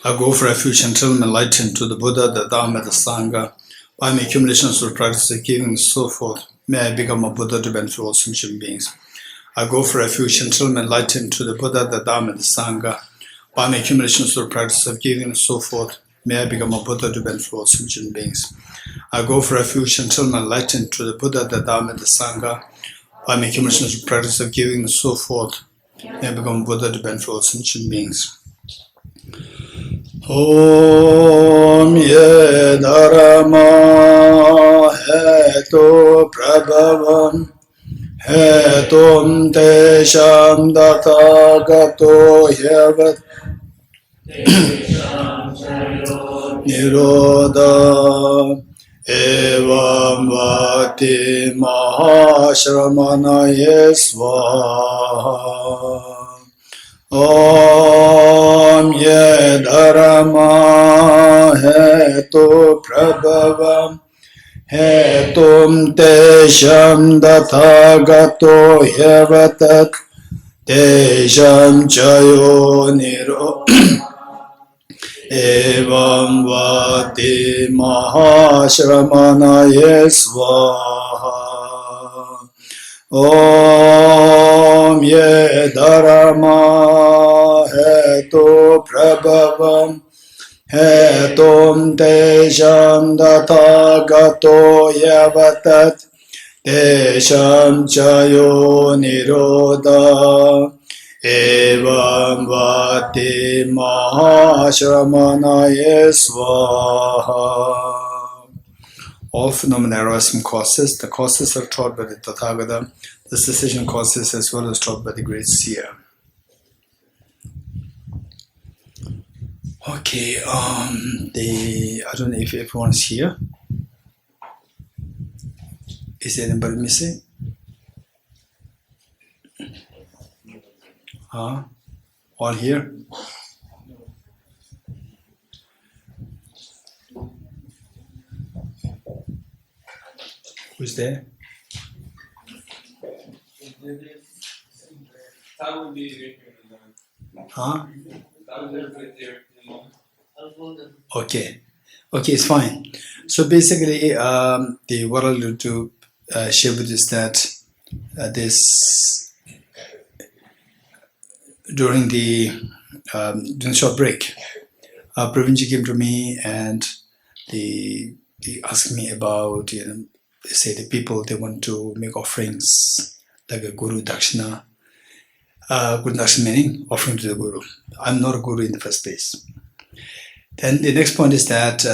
I go for refuge until I'm enlightened to the Buddha, the Dharma, the Sangha. By my accumulations of practice of giving and so forth, may I become a Buddha to benefit all sentient beings. I go for refuge until I'm enlightened to the Buddha, the Dharma, the Sangha. By my accumulations of practice of giving and so forth, may I become a Buddha to benefit all sentient beings. I go for refuge until I'm enlightened to the Buddha, the Dharma, the Sangha. By my accumulations of practice of giving and so forth, may I become a Buddha to benefit all sentient beings. Om ye dharma hetu prabhavam hetum tesham dathagato yavat nirodha evam vati mahashramanaye svaha. Om ye dharma hetu prabhavam hetum tesham dathagato yavatat tesham chayo niro evam vati mahashramanaye svaha. Om ye dharma hetu prabhavam hetum tesham dathagato yavatat tesham chayo nirodha evam vati mahashramanaye svaha. All phenomena arise from causes. The causes are taught by the Tathagata, the cessation causes as well as taught by the great seer. Okay, I don't know if everyone's here. Is anybody missing? All here? Who's there? Huh? Okay, it's fine. So basically, what I'll do to share with you is that during the short break, Pravinji came to me and they asked me about, they say the people, they want to make offerings like a Guru Dakshina. Guru Dakshina meaning offering to the Guru. I'm not a Guru in the first place. Then the next point is that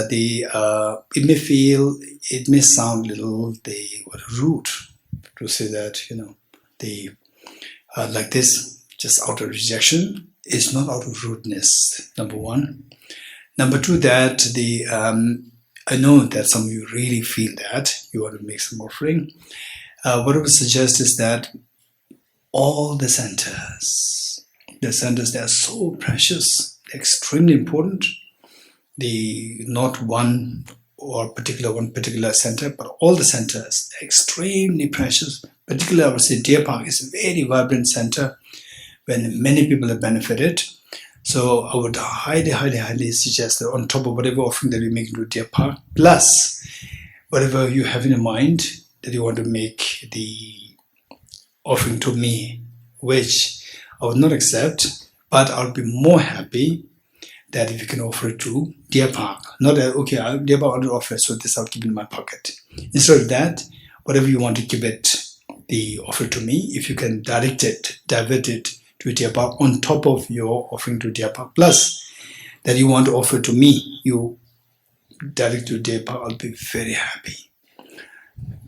it may sound a little rude to say that, like this, just out of rejection. It's not out of rudeness, number one. Number two, that I know that some of you really feel that you want to make some offering. What I would suggest is that all the centers, they are so precious, extremely important. Not one particular center, but all the centers, extremely precious. Particularly, I would say Deer Park is a very vibrant center when many people have benefited. So I would highly, highly, highly suggest that on top of whatever offering that you make into Deer Park, plus whatever you have in your mind that you want to make the offering to me, which I would not accept, but I'll be more happy that if you can offer it to Deer Park. Not that, okay, Deer Park will offer it, so this I'll keep in my pocket. Instead of that, whatever you want to give it, the offer to me, if you can divert it to Deer Park on top of your offering to Deer Park, plus that you want to offer to me, you direct to Deer Park, I'll be very happy.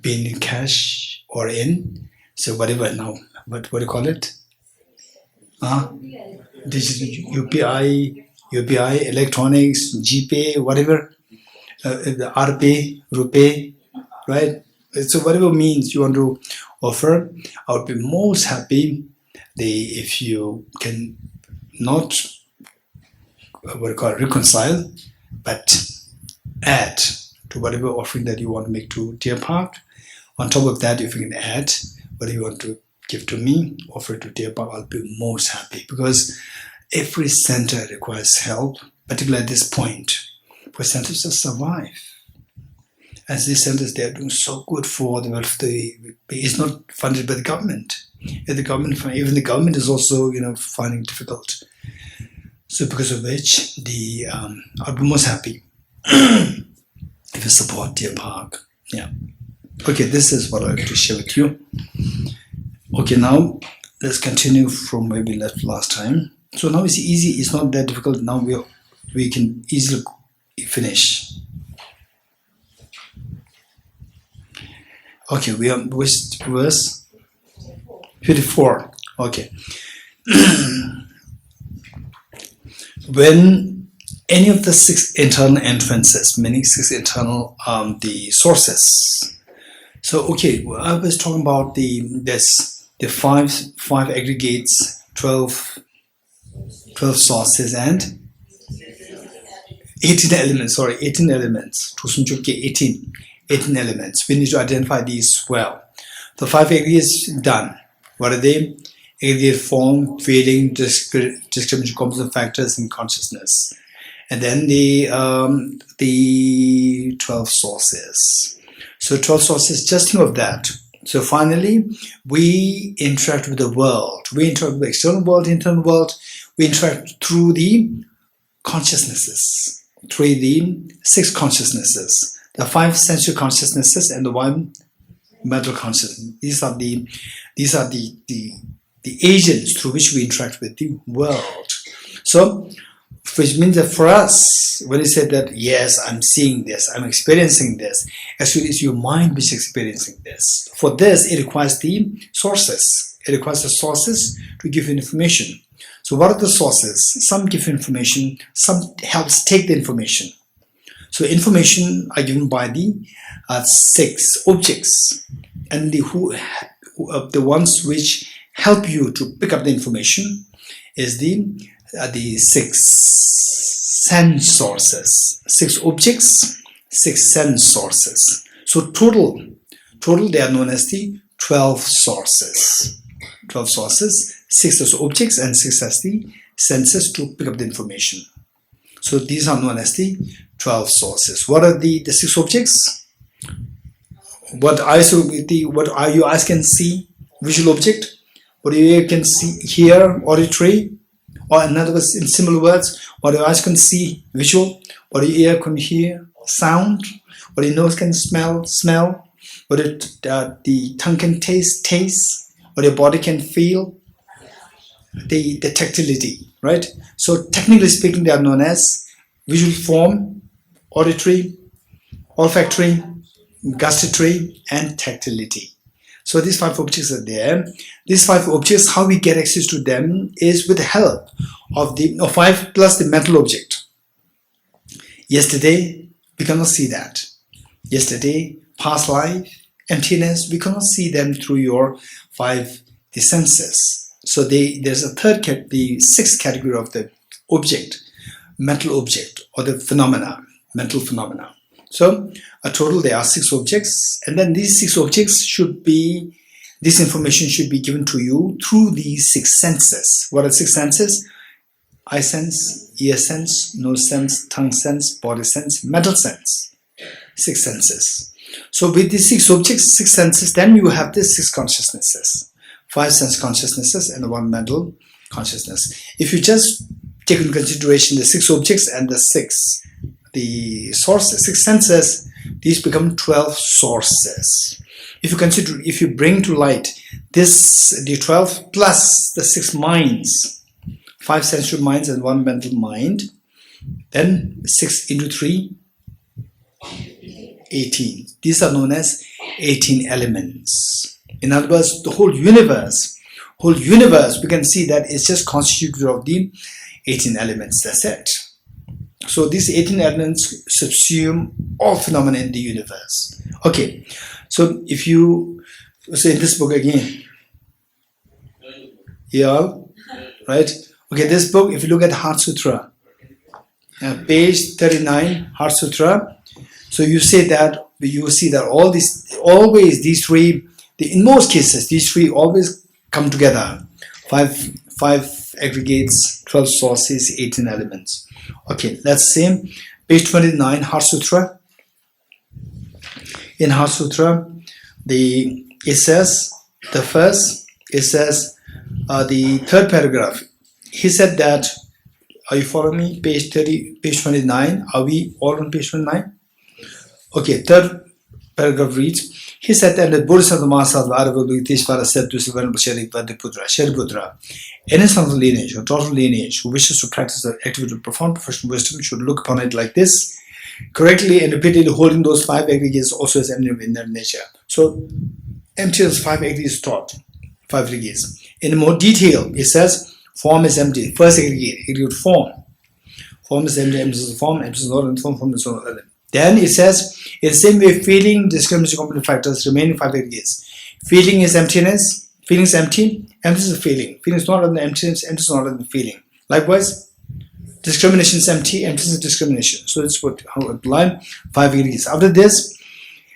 Being in cash or in, so whatever now, what do you call it? Digital UPI, electronics, GPay, whatever, the RPay, RuPay, right? So whatever means you want to offer, I would be most happy if you can not reconcile, but add to whatever offering that you want to make to Deer Park. On top of that, if you can add whatever you want to give to me, offer it to Deer Park, I'll be most happy, because every center requires help, particularly at this point, for centers to survive. As these centers, they are doing so good for the welfare. It's not funded by the government. Even the government is also, finding it difficult. So because of which, I'd be most happy if you support Deer Park. Yeah. Okay, this is what I want to share with you. Okay, now let's continue from where we left last time. So now it's easy. It's not that difficult. Now we can easily finish. Okay, we are verse 54. Okay. When any of the 6 internal entrances, meaning 6 internal the sources. So okay, I was talking about the five aggregates, 12 sources and 18 elements. Sorry, 18 elements. 18 elements. We need to identify these well. The 5 aggregates done. What are they? Aggregate form, feeling, discrimination, composite factors, and consciousness. And then the 12 sources. So 12 sources, just think of that. So finally, we interact with the world. We interact with the external world, internal world. We interact through the consciousnesses, through the 6 consciousnesses, the 5 sensory consciousnesses, and the 1 mental consciousness. These are the agents through which we interact with the world. So, which means that for us, when you say that, yes, I'm seeing this, I'm experiencing this, actually it's your mind which is experiencing this. For this, it requires the sources. It requires the sources to give you information. So what are the sources? Some give information, some helps take the information. So information are given by the 6 objects, and the ones which help you to pick up the information is the 6 sense sources. 6 objects, 6 sense sources. So total they are known as the 12 sources. 12 sources, 6 as objects and 6 as the senses to pick up the information. So these are known as the 12 sources. What are the 6 objects? What your eyes can see, visual object. What your ear can see, hear, auditory. Or in other words, in similar words, what your eyes can see, visual. What your ear can hear, sound. What your nose can smell. What the tongue can taste. What your body can feel, the tactility, right? So technically speaking, they are known as visual form, auditory, olfactory, gustatory, and tactility. So these 5 objects are there. These 5 objects, how we get access to them is with the help of the 5 plus the mental object. Yesterday, we cannot see that. Yesterday, past life, emptiness, we cannot see them through your 5 the senses. So there's a third the 6th category of the object, mental object, or the phenomena, mental phenomena. So a total there are 6 objects, and then these 6 objects this information should be given to you through these 6 senses. What are 6 senses? Eye sense, ear sense, nose sense, tongue sense, body sense, mental sense. 6 senses. So with these 6 objects, 6 senses, then you have these 6 consciousnesses. 5 sense consciousnesses and 1 mental consciousness. If you just take into consideration the 6 objects and the 6 sources, 6 senses, these become 12 sources. If you bring to light the 12 plus the 6 minds, 5 sensual minds and 1 mental mind, then 6 into 3, 18. These are known as 18 elements. In other words, the whole universe, we can see that it's just constituted of the 18 elements. That's it. So these 18 elements subsume all phenomena in the universe. Okay, so in this book again, yeah, right? Okay, this book, if you look at the Heart Sutra, page 39, Heart Sutra, so you see that always these 3, in most cases, these 3 always come together. 5 5 aggregates, 12 sources, 18 elements. Okay, let's see. Page 29, Heart Sutra. In Heart Sutra, it says, the third paragraph. He said that, are you following me? Page 29. Are we all on page 29? Okay, third paragraph reads, he said that the Bodhisattva Mahasattva Aravalukiteshvara said to Shariputra, any son of lineage or daughter of lineage who wishes to practice the activity of profound professional wisdom should look upon it like this, correctly and repeatedly holding those 5 aggregates also as eminent in their nature. So, emptiness 5 aggregates taught, 5 aggregates. In more detail, it says, form is empty. First aggregate form. Form is empty, empty is form, empty is not in form is not other. Then it says, in the same way, feeling, discrimination, complementary factors, remaining 5 aggregates. Feeling is emptiness, feeling is empty, emptiness is feeling. Feeling is not in the emptiness, emptiness is not in the feeling. Likewise, discrimination is empty, emptiness is discrimination. So that's what how it line 5 aggregates. After this,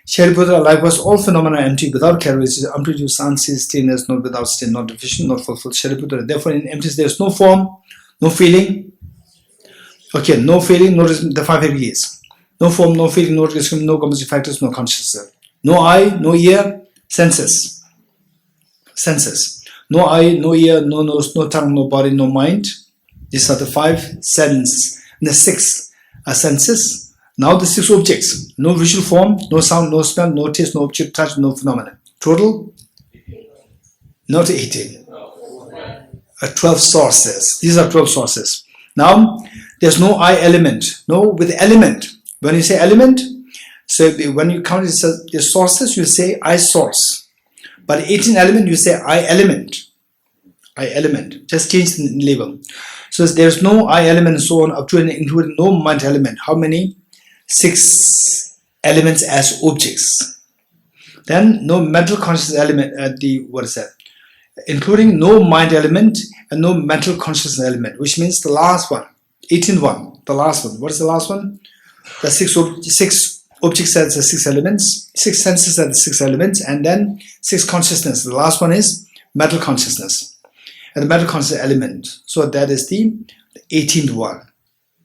Shariputra, likewise, all phenomena are empty without characteristics, unproduced, unseen, stillness, not without stain, not deficient, not fulfilled. Shariputra, therefore, in emptiness there is no form, no feeling. Okay, no feeling, no the 5 aggregates. No form, no feeling, no discrimination, no composite factors, no consciousness. No eye, no ear, senses. No eye, no ear, no nose, no tongue, no body, no mind. These are the 5 senses. And the 6 are senses. Now the 6 objects. No visual form, no sound, no smell, no taste, no object, touch, no phenomena. Total? Not 18. 12 sources. These are 12 sources. Now, there's no I element. No, with element. When you say element, so when you count the sources, you say I source. But 18 element, you say I element. I element. Just change the label. So there's no I element and so on, up to and including no mind element. How many? 6 elements as objects. Then no mental consciousness element at including no mind element and no mental consciousness element, which means the last one, 18 the last one. What is the last one? The 6 objects are the 6 elements, 6 senses are the 6 elements, and then 6 consciousness. The last one is mental consciousness. And the mental consciousness element. So that is the 18th one.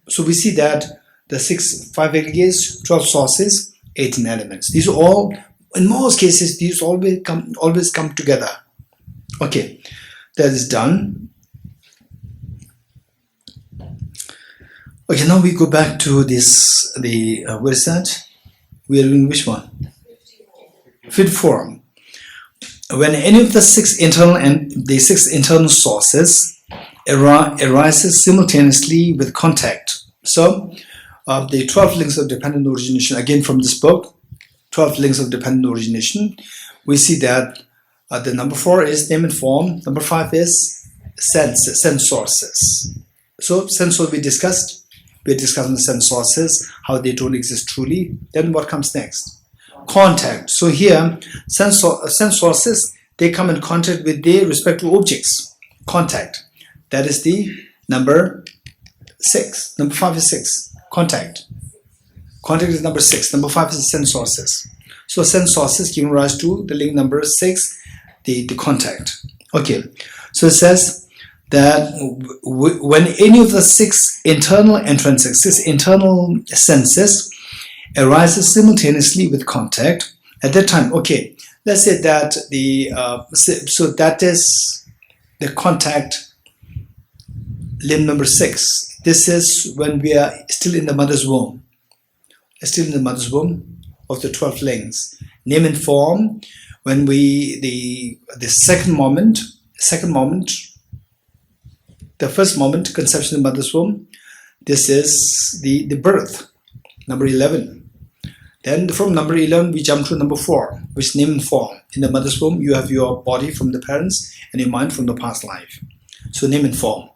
So we see that the 5 aggregates, 12 sources, 18 elements. These are all, in most cases, these always come together. Okay, that is done. Okay, now we go back to this, what is that? We are doing which one? 54. When any of the 6 internal sources arises simultaneously with contact. So, the 12 links of dependent origination, again from this book, 12 links of dependent origination, we see that the number 4 is name and form, number 5 is sense sources. So, sense source we discussed. We're discussing the sense sources, how they don't exist truly. Then what comes next? Contact. So here, sense sources, they come in contact with their respective objects. Contact. That is the number 6. Number 5 is 6. Contact. Contact is number 6. Number 5 is sense sources. So sense sources giving rise to the link number 6, the contact. Okay. So it says that when any of the 6 internal entrances, 6 internal senses arises simultaneously with contact, at that time, okay, let's say that so that is the contact limb number 6. This is when we are still in the mother's womb. Still in the mother's womb of the 12 links. Name and form, when the second moment, the first moment, conception in the mother's womb, this is the birth, number 11. Then from number 11, we jump to number 4, which is name and form. In the mother's womb, you have your body from the parents and your mind from the past life. So name and form.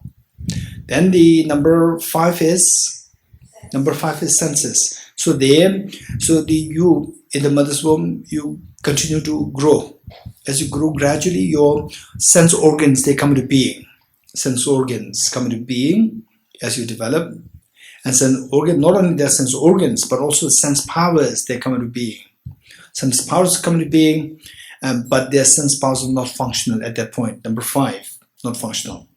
Then the number 5 is senses. So you in the mother's womb, you continue to grow. As you grow gradually, your sense organs, they come into being. Sense organs come into being as you develop. And sense organ, not only their sense organs, but also sense powers, they come into being. Sense powers come into being, but their sense powers are not functional at that point. Number 5, not functional.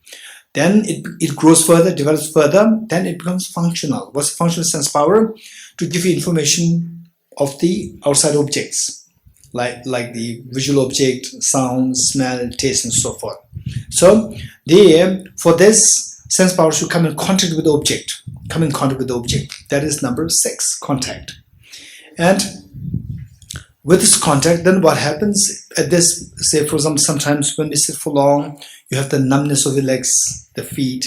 Then it grows further, develops further, then it becomes functional. What's functional sense power? To give you information of the outside objects, like the visual object, sound, smell, taste, and so forth. So for this, sense power should come in contact with the object. Come in contact with the object. That is number 6, contact. And with this contact, then what happens at this, say for example, sometimes when we sit for long, you have the numbness of the legs, the feet.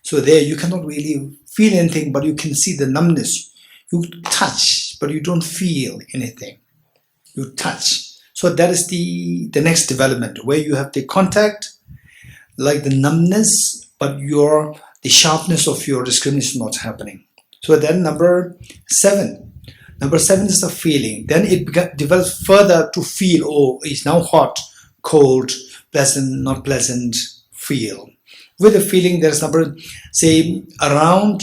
So there you cannot really feel anything, but you can see the numbness. You touch, but you don't feel anything. You touch. So that is the next development, where you have the contact, like the numbness, but the sharpness of your discrimination is not happening. So then number 7. Number 7 is the feeling. Then it develops further to feel, oh, it's now hot, cold, pleasant, not pleasant, feel. With the feeling, there's number, say, around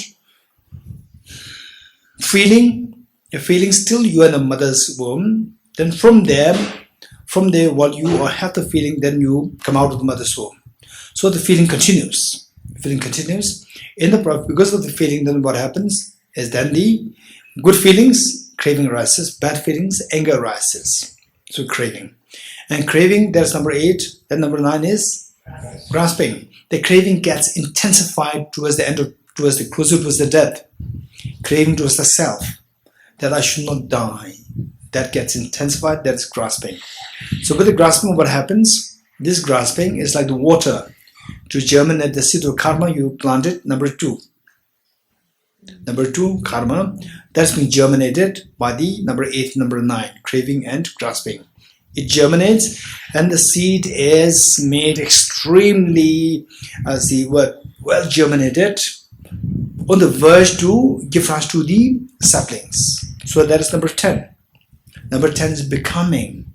feeling, a feeling still you are in the mother's womb. Then from there, while you have the feeling, then you come out of the mother's womb. So the feeling continues. Feeling continues. Because of the feeling, then what happens is then the good feelings, craving arises. Bad feelings, anger arises. So craving. And craving, there's number 8. Then number 9 is grasping. The craving gets intensified towards the end towards the death. Craving towards the self, that I should not die. That gets intensified, that's grasping. So with the grasping, what happens? This grasping is like the water. To germinate the seed of karma, you plant it. Number 2. Number 2, karma. That's been germinated by the number 8, number 9, craving and grasping. It germinates and the seed is made extremely, well germinated, on the verge to give rise to the saplings. So that is number 10. Number 10 is becoming,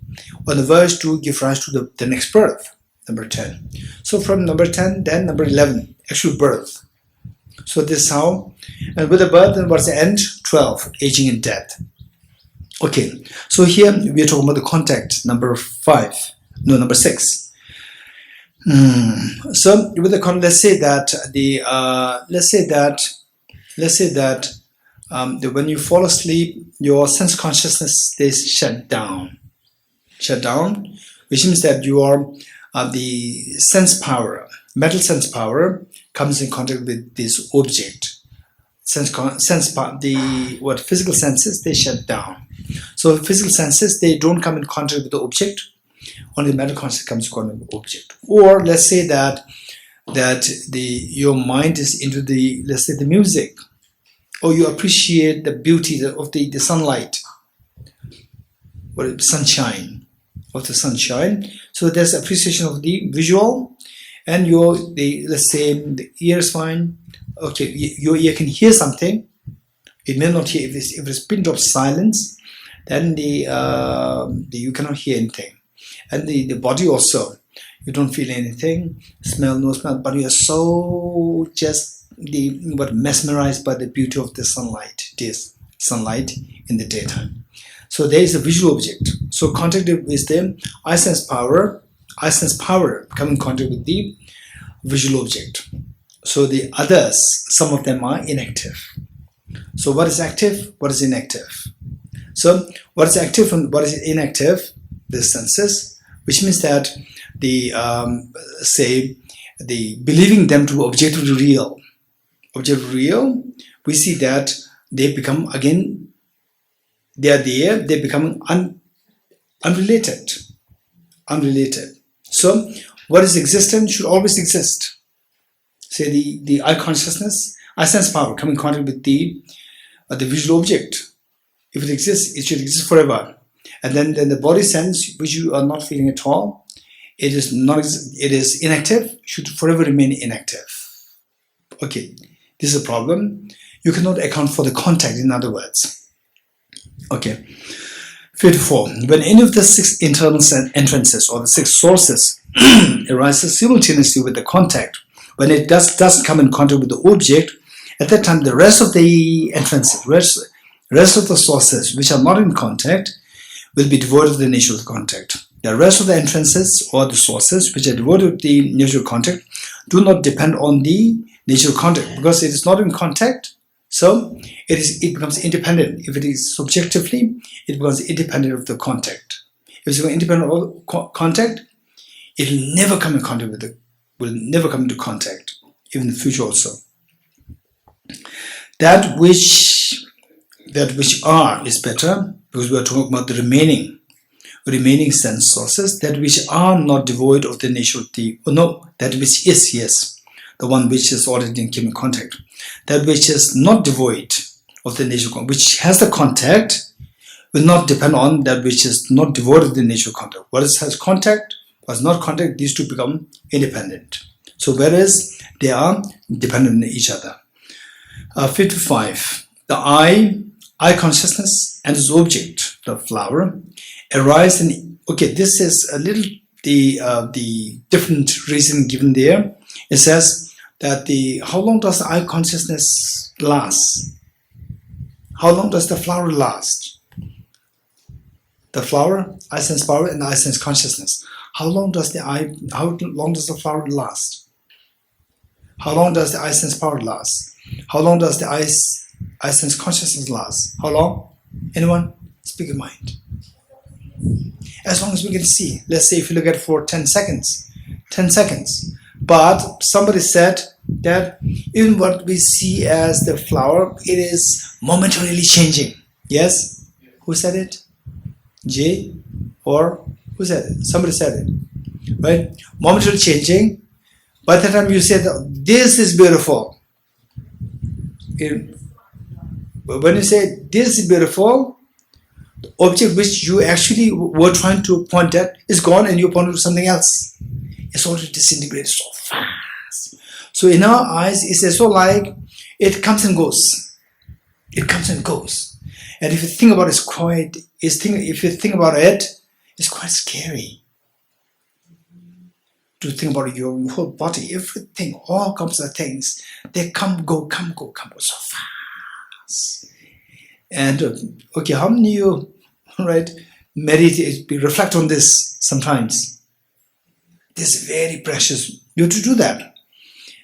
on the verge to give rise to the next birth. Number 10. So from number 10, then number 11, actual birth. So this is how, and with the birth, then what's the end? 12, aging and death. Okay, so here we are talking about the contact, number 6. So with the contact, let's say that when you fall asleep, your sense consciousness stays shut down, which means that you are the sense power, mental sense power comes in contact with this object. Physical senses, they shut down. So physical senses, they don't come in contact with the object. Only mental consciousness comes in contact with the object. Or let's say that your mind is into the music, or you appreciate the beauty of the sunlight, or sunshine. So there's appreciation of the visual, and let's say the ear is fine. Okay, your ear can hear something. It may not hear. If it's pin drop silence, then you cannot hear anything. And the body also, you don't feel anything, smell, no smell, but you are so just mesmerized by the beauty of the sunlight. It is sunlight in the daytime. So there is a visual object. So contact is the I sense power come in contact with the visual object. So the others, some of them are inactive. So what is active? What is inactive? So what is active and what is inactive? The senses, which means that the believing them to be objectively real. Objectively real, we see that they become again. They are there. They become unrelated. So what is existent should always exist. Say the I consciousness, I sense power come in contact with the visual object. If it exists, it should exist forever. And then the body sense, which you are not feeling at all, it is inactive, should forever remain inactive. Okay, this is a problem. You cannot account for the contact, in other words. Okay. 54. When any of the 6 internal entrances or the 6 sources arises simultaneously with the contact, when it does come in contact with the object, at that time the rest of the entrances, rest of the sources which are not in contact will be devoid of the nature of the contact. The rest of the entrances or the sources which are devoid of the nature of contact, do not depend on the nature of contact, because it is not in contact, so it becomes independent. If it is subjectively, it becomes independent of the contact. If it's independent of contact, it will never come in contact with will never come into contact, even in the future also. That which are is better, because we are talking about the remaining sense sources, that which are not devoid of the nature of that which is, yes, the one which is already came in contact. That which is not devoid of the nature of which has the contact, will not depend on that which is not devoid of the nature of contact. What has contact, what has not contact, these two become independent. So whereas they are dependent on each other. 55. The I consciousness and its object, the flower, arise in. Okay, this is a little the different reason given there. It says that how long does the I consciousness last? How long does the flower last? The flower, I sense power, and I sense consciousness. How long does the flower last? How long does the I sense power last? How long does the I sense consciousness last? How long? Anyone? Speak your mind. As long as we can see. Let's say if you look at it for 10 seconds. 10 seconds. But somebody said that even what we see as the flower, it is momentarily changing. Yes? Who said it? Jay? Or who said it? Somebody said it. Right? Momentarily changing. By the time you say that this is beautiful. When you say this is beautiful, the object which you actually were trying to point at is gone and you pointed to something else. It's already disintegrated so fast. So in our eyes, it's also like it comes and goes. It comes and goes. And if you think about it, if you think about it, it's quite scary. To think about your whole body, everything, all kinds of things, they come, go so fast. And okay, how many of you, right, meditate, reflect on this sometimes? This is very precious. You have to do that.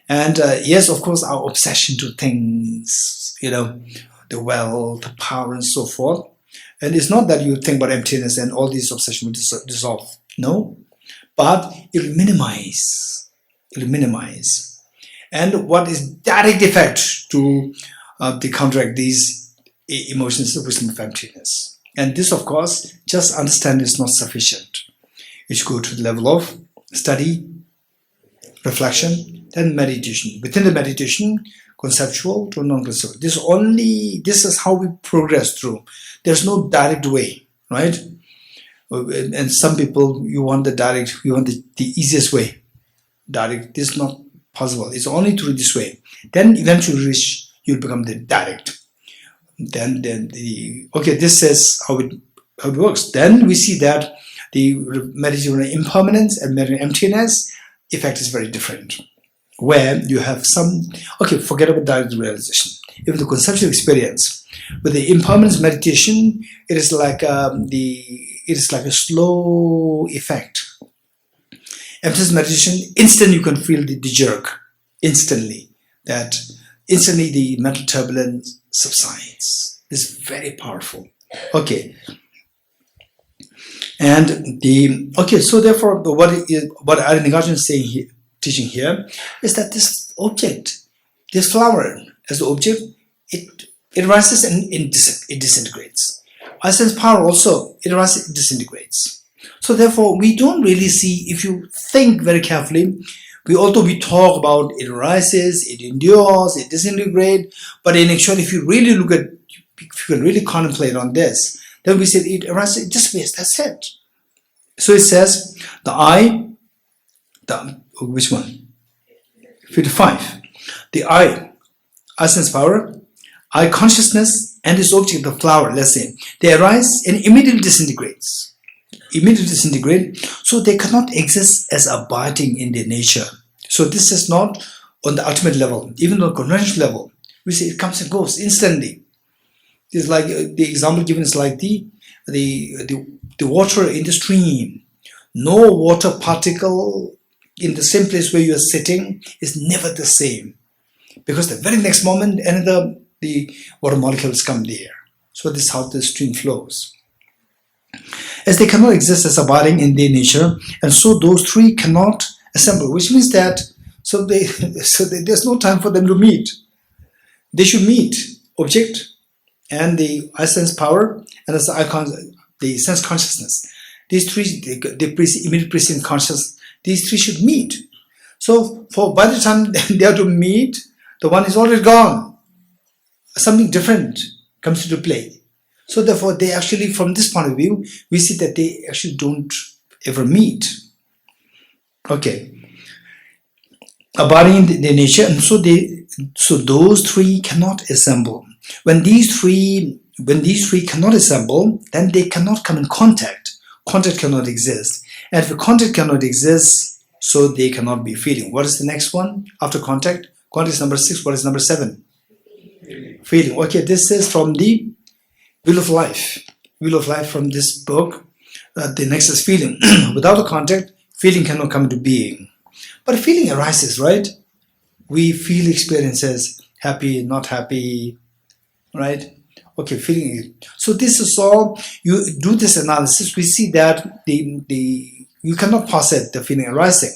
And yes, of course, our obsession to things, the wealth, the power, and so forth. And it's not that you think about emptiness and all these obsession will dissolve. No. But it will minimize. It will minimize. And what is direct effect to counteract these emotions of wisdom of emptiness? And this, of course, just understand is not sufficient. You should go to the level of study, reflection, then meditation. Within the meditation, conceptual to non-conceptual. This is how we progress through. There's no direct way, right? And some people, you want the easiest way. Direct, this is not possible. It's only through this way. Then eventually you'll become the direct. Then this is how it works. Then we see that the meditation on impermanence and meditation on emptiness effect is very different. Where you have forget about direct realization. Even the conceptual experience. With the impermanence meditation, it is like a slow effect. Emptiness meditation, instantly you can feel the jerk. Instantly the mental turbulence subsides. It's very powerful. Okay. And so therefore what Nagarjuna is saying here, teaching here, is that this object, this flower as the object, it rises and it disintegrates. I sense power also, it rises, it disintegrates. So therefore, we don't really see, if you think very carefully, although we talk about it rises, it endures, it disintegrates, but in actuality, if you really look at, if you can really contemplate on this, then we say it arises, it dissipates, that's it. So it says, which one? 55. The I sense power, I consciousness and its object, the flower, let's say, they arise and immediately disintegrate. So they cannot exist as abiding in their nature. So this is not on the ultimate level, even on the conventional level. We say it comes and goes instantly. It's like the example given is like the water in the stream. No water particle in the same place where you are sitting is never the same, because the very next moment the water molecules come there. So this is how the stream flows. As they cannot exist as abiding in their nature, and so those three cannot assemble, which means that there's no time for them to meet. They should meet object and the I sense power and as the sense consciousness. These three, the immediate preceding consciousness, these three should meet. So by the time they have to meet, the one is already gone. Something different comes into play. So therefore, they actually, from this point of view, we see that they actually don't ever meet. Okay. Abiding in their nature, and so those three cannot assemble. When these three cannot assemble, then they cannot come in contact. Contact cannot exist. And if contact cannot exist, so they cannot be feeling. What is the next one after contact? Contact is number 6. What is number 7? Feeling. Okay, this is from the Wheel of Life. Wheel of Life from this book. The next is feeling. Without a contact, feeling cannot come into being. But feeling arises, right? We feel experiences, happy, not happy, right? Okay, feeling. So this is all, you do this analysis, we see that you cannot posit the feeling arising.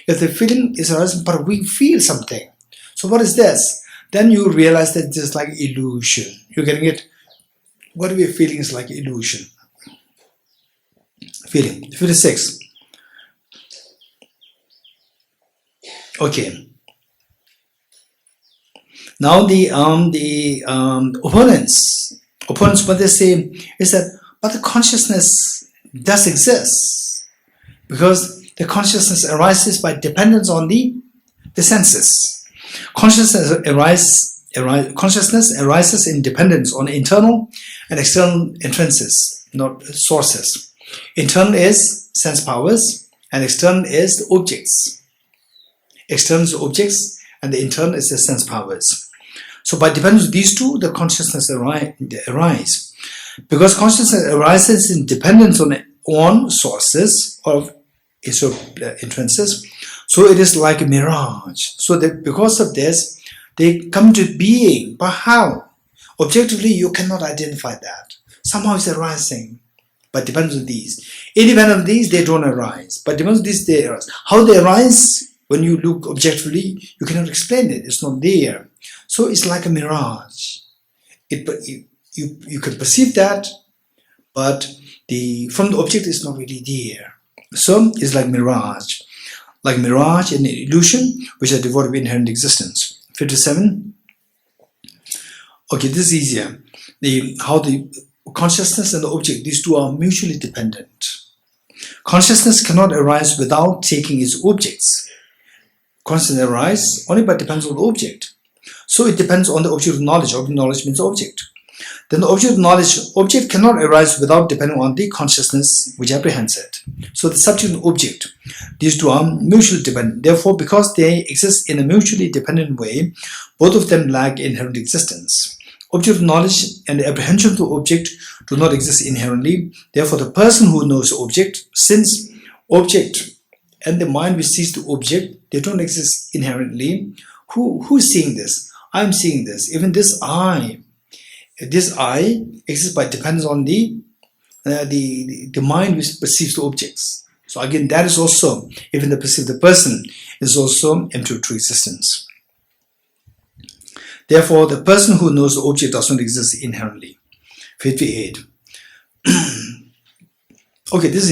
If the feeling is arising, but we feel something. So what is this? Then you realize that this is like illusion. You're getting it? What we're feeling is like illusion. Feeling. 56. Okay. Now the opponents, what they say is that, but the consciousness does exist, because the consciousness arises by dependence on the senses. Consciousness arises in dependence on internal and external influences, not sources. Internal is sense powers, and external is the objects. External is objects, and the internal is the sense powers. So by dependence on these two, the consciousness arise. Because consciousness arises in dependence on sources of influences, so it is like a mirage. So that because of this, they come to being. But how? Objectively, you cannot identify that. Somehow it's arising. But depends on these. Independent of these, they don't arise. But depends on these, they arise. How they arise? When you look objectively, you cannot explain it. It's not there. So it's like a mirage. You can perceive that, but from the object it's not really there. So it's like mirage. Like mirage and illusion, which are devoid of inherent existence. 57. Okay, this is easier. How the consciousness and the object, these two are mutually dependent. Consciousness cannot arise without taking its objects. Consciousness arises only but depends on the object. So it depends on the object of knowledge. Object of knowledge means object. Then the object of knowledge, object cannot arise without depending on the consciousness which apprehends it. So the subject and object, these two are mutually dependent. Therefore, because they exist in a mutually dependent way, both of them lack inherent existence. Object of knowledge and the apprehension of the object do not exist inherently. Therefore, the person who knows the object, since object and the mind which sees the object, they don't exist inherently. Who is seeing this? I'm seeing this. Even this I exists by dependence on the mind which perceives the objects. So again, that is also, even the perceived person is also empty of true existence. Therefore, the person who knows the object does not exist inherently. 58. Okay, this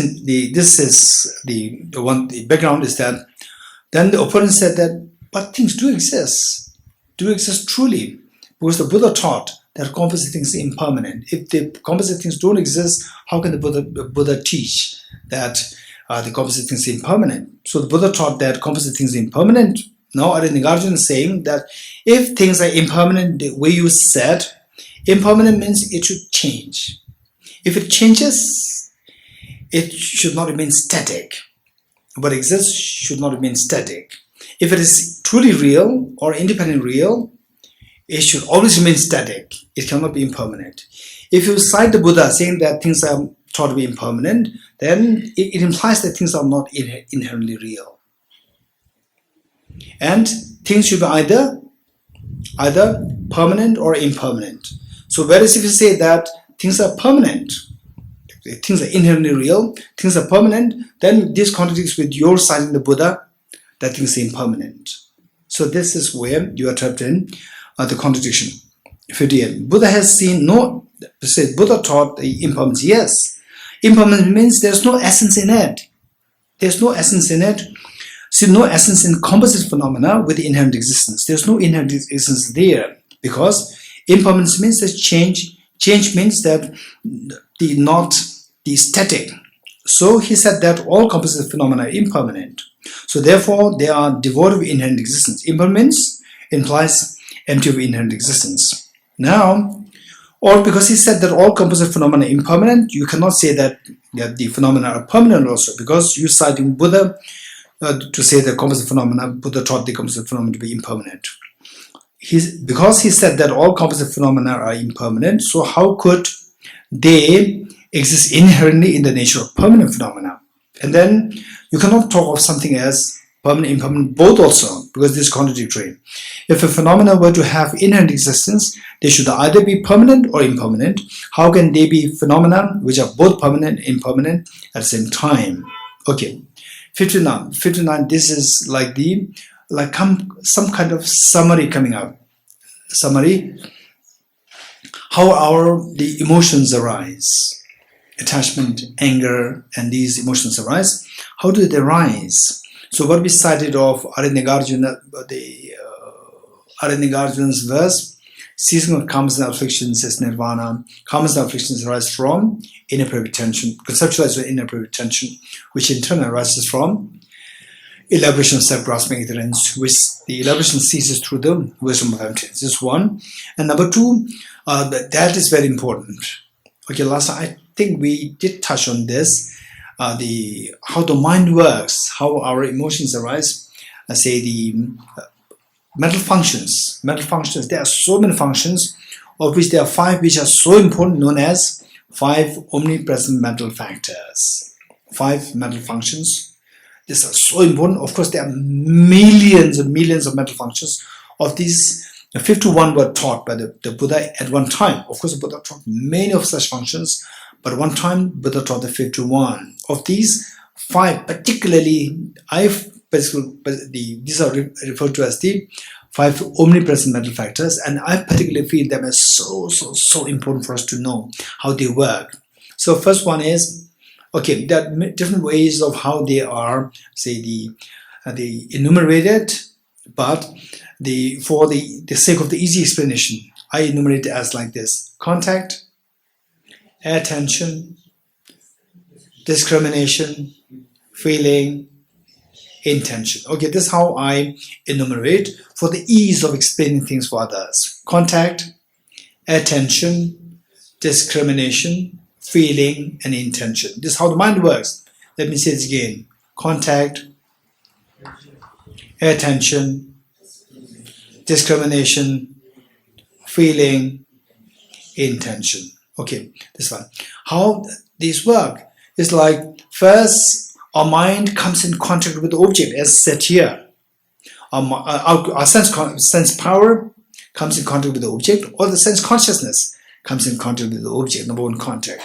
is the one. The background is that then the opponent said that, but things do exist truly, because the Buddha taught that composite things are impermanent. If the composite things don't exist, how can the Buddha teach that the composite things are impermanent? So the Buddha taught that composite things are impermanent. Now, Nagarjuna is saying that if things are impermanent, the way you said, impermanent means it should change. If it changes, it should not remain static. What exists should not remain static. If it is truly real or independent real, it should always remain static. It cannot be impermanent. If you cite the Buddha saying that things are thought to be impermanent, then it implies that things are not inherently real. And things should be either permanent or impermanent. So whereas if you say that things are permanent, things are inherently real, things are permanent, then this contradicts with your citing the Buddha that things are impermanent. So this is where you are trapped in the contradiction. 58. Buddha has seen no, Buddha taught the impermanence. Yes, impermanence means there's no essence in it. There's no essence in it. See, no essence in composite phenomena with inherent existence. There's no inherent existence there, because impermanence means that change. Change means that not the static. So he said that all composite phenomena are impermanent. So therefore, they are devoid of inherent existence. Impermanence implies empty of inherent existence. Now, or because he said that all composite phenomena are impermanent, you cannot say that the phenomena are permanent also, because you're citing Buddha to say that composite phenomena, Buddha taught the composite phenomena to be impermanent. Because he said that all composite phenomena are impermanent, so how could they exist inherently in the nature of permanent phenomena? And then you cannot talk of something as permanent, impermanent, both also, because this is contradictory. If a phenomena were to have inherent existence, they should either be permanent or impermanent. How can they be phenomena which are both permanent and impermanent at the same time? Okay, 59. This is like some kind of summary coming up. Summary: how the emotions arise. Attachment, anger, and these emotions arise. How do they arise? So what we cited of Nagarjuna, Nagarjuna's verse, ceasing of karmas and afflictions is nirvana. Karmas and afflictions arise from inappropriate tension, conceptualized with inappropriate tension, which in turn arises from elaboration of self-grasping ignorance, which the elaboration ceases through the wisdom of emptiness. This is one. And number two, that is very important. Okay, last time I think we did touch on this, how the mind works, how our emotions arise. Say the mental functions. There are so many functions, of which there are 5 which are so important, known as 5 omnipresent mental factors. 5 mental functions. These are so important. Of course, there are millions and millions of mental functions. Of these, 51 were taught by the Buddha at one time. Of course, the Buddha taught many of such functions, but at one time, Buddha taught the 51. Of these, 5 particularly, these are referred to as the 5 omnipresent mental factors, and I particularly feel them as so important for us to know how they work. So first one is, okay, there are different ways of how they are, say, the enumerated, but for the sake of the easy explanation, I enumerate it as like this: contact, attention, discrimination, feeling, intention. Okay, this is how I enumerate for the ease of explaining things for others. Contact, attention, discrimination, feeling, and intention. This is how the mind works. Let me say this again. Contact, attention, discrimination, feeling, intention. Okay, this one. How these work is like, first, our mind comes in contact with the object, as said here. Our sense power comes in contact with the object, or the sense consciousness comes in contact with the object, number one, contact.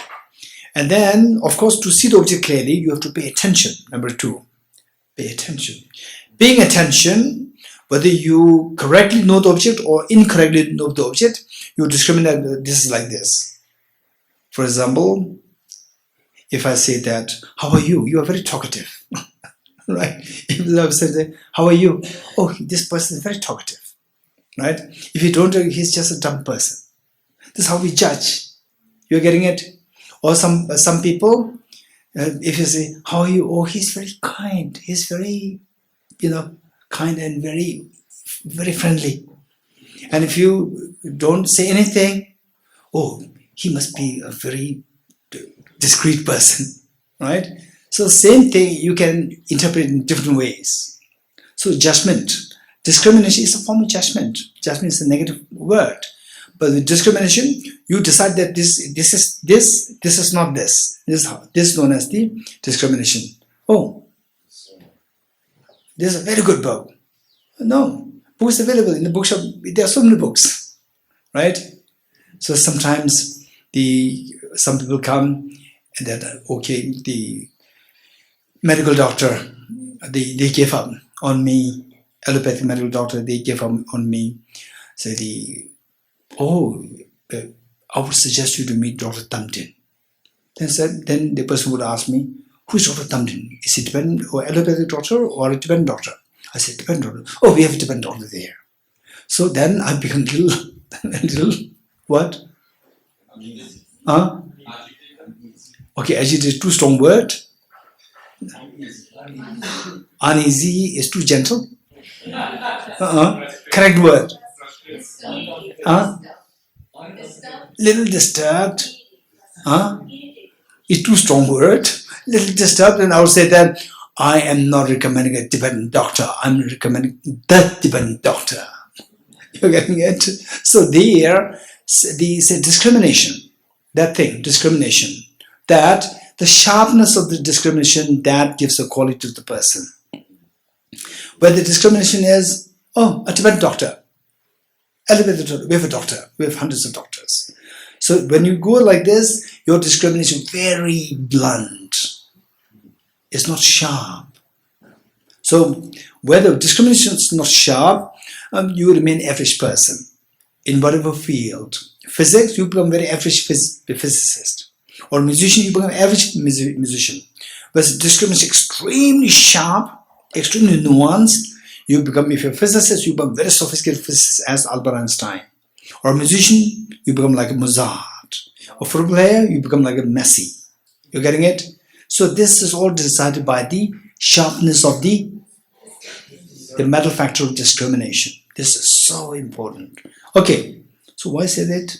And then, of course, to see the object clearly, you have to pay attention, number 2. Pay attention. Paying attention, whether you correctly know the object or incorrectly know the object, you discriminate, this is like this. For example, if I say that, how are you? You are very talkative, right? If I say, how are you? Oh, this person is very talkative, right? If you don't, he's just a dumb person. This is how we judge. You're getting it? Or some people, if you say, how are you? Oh, he's very kind. He's very, kind and very, very friendly. And if you don't say anything, oh, he must be a very discreet person, right? So same thing you can interpret in different ways. So judgment, discrimination is a form of judgment. Judgment is a negative word, but with discrimination, you decide that this is not this. This is known as the discrimination. Oh, this is a very good bow. No. Books available in the bookshop. There are so many books, right? So sometimes some people come and then, okay, the medical doctor, they gave up on me. Allopathic medical doctor, they gave up on me. Say I would suggest you to meet Dr. Damdul. Then the person would ask me, who's Dr. Damdul? Is he Tibetan or allopathic doctor or a Tibetan doctor? I said, Tibetan doctor. Oh, we have a Tibetan doctor there. So then I become a little what? Huh? Okay, agitated is too strong word. Uneasy is too gentle. Correct word. Little disturbed. It's too strong word. Little disturbed, and I would say that I am not recommending a Tibetan doctor. I'm recommending the Tibetan doctor. You're getting it? So there, the discrimination, that thing, discrimination, that the sharpness of the discrimination, that gives a quality to the person. Where the discrimination is, oh, a Tibetan doctor. We have a doctor. We have hundreds of doctors. So when you go like this, your discrimination is very blunt. It's not sharp. So where the discrimination is not sharp, you remain average person in whatever field. Physics, you become very average physicist. Or musician, you become average musician. Whereas discrimination is extremely sharp, extremely nuanced. You become, if you're a physicist, you become very sophisticated physicist as Albert Einstein. Or a musician, you become like a Mozart. Or for a player, you become like a Messi. You're getting it? So this is all decided by the sharpness of the metal factor of discrimination. This is so important. Okay, so why say that?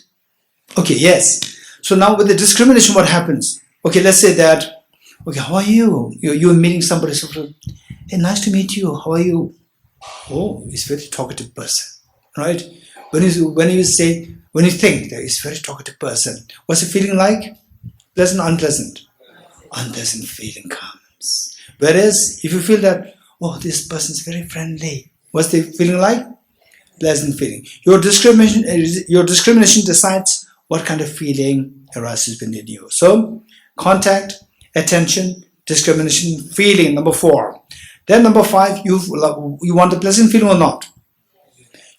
Okay, yes. So now with the discrimination, what happens? Okay, let's say that, okay, how are you? You're meeting somebody, so, hey, nice to meet you, how are you? Oh, he's a very talkative person, right? When you think that he's a very talkative person, what's the feeling like? Pleasant, unpleasant? Unpleasant feeling comes. Whereas if you feel that, oh, this person is very friendly, what's the feeling like? Pleasant feeling. Your discrimination decides what kind of feeling arises within you. So, contact, attention, discrimination, feeling, number 4. Then number 5, you want a pleasant feeling or not?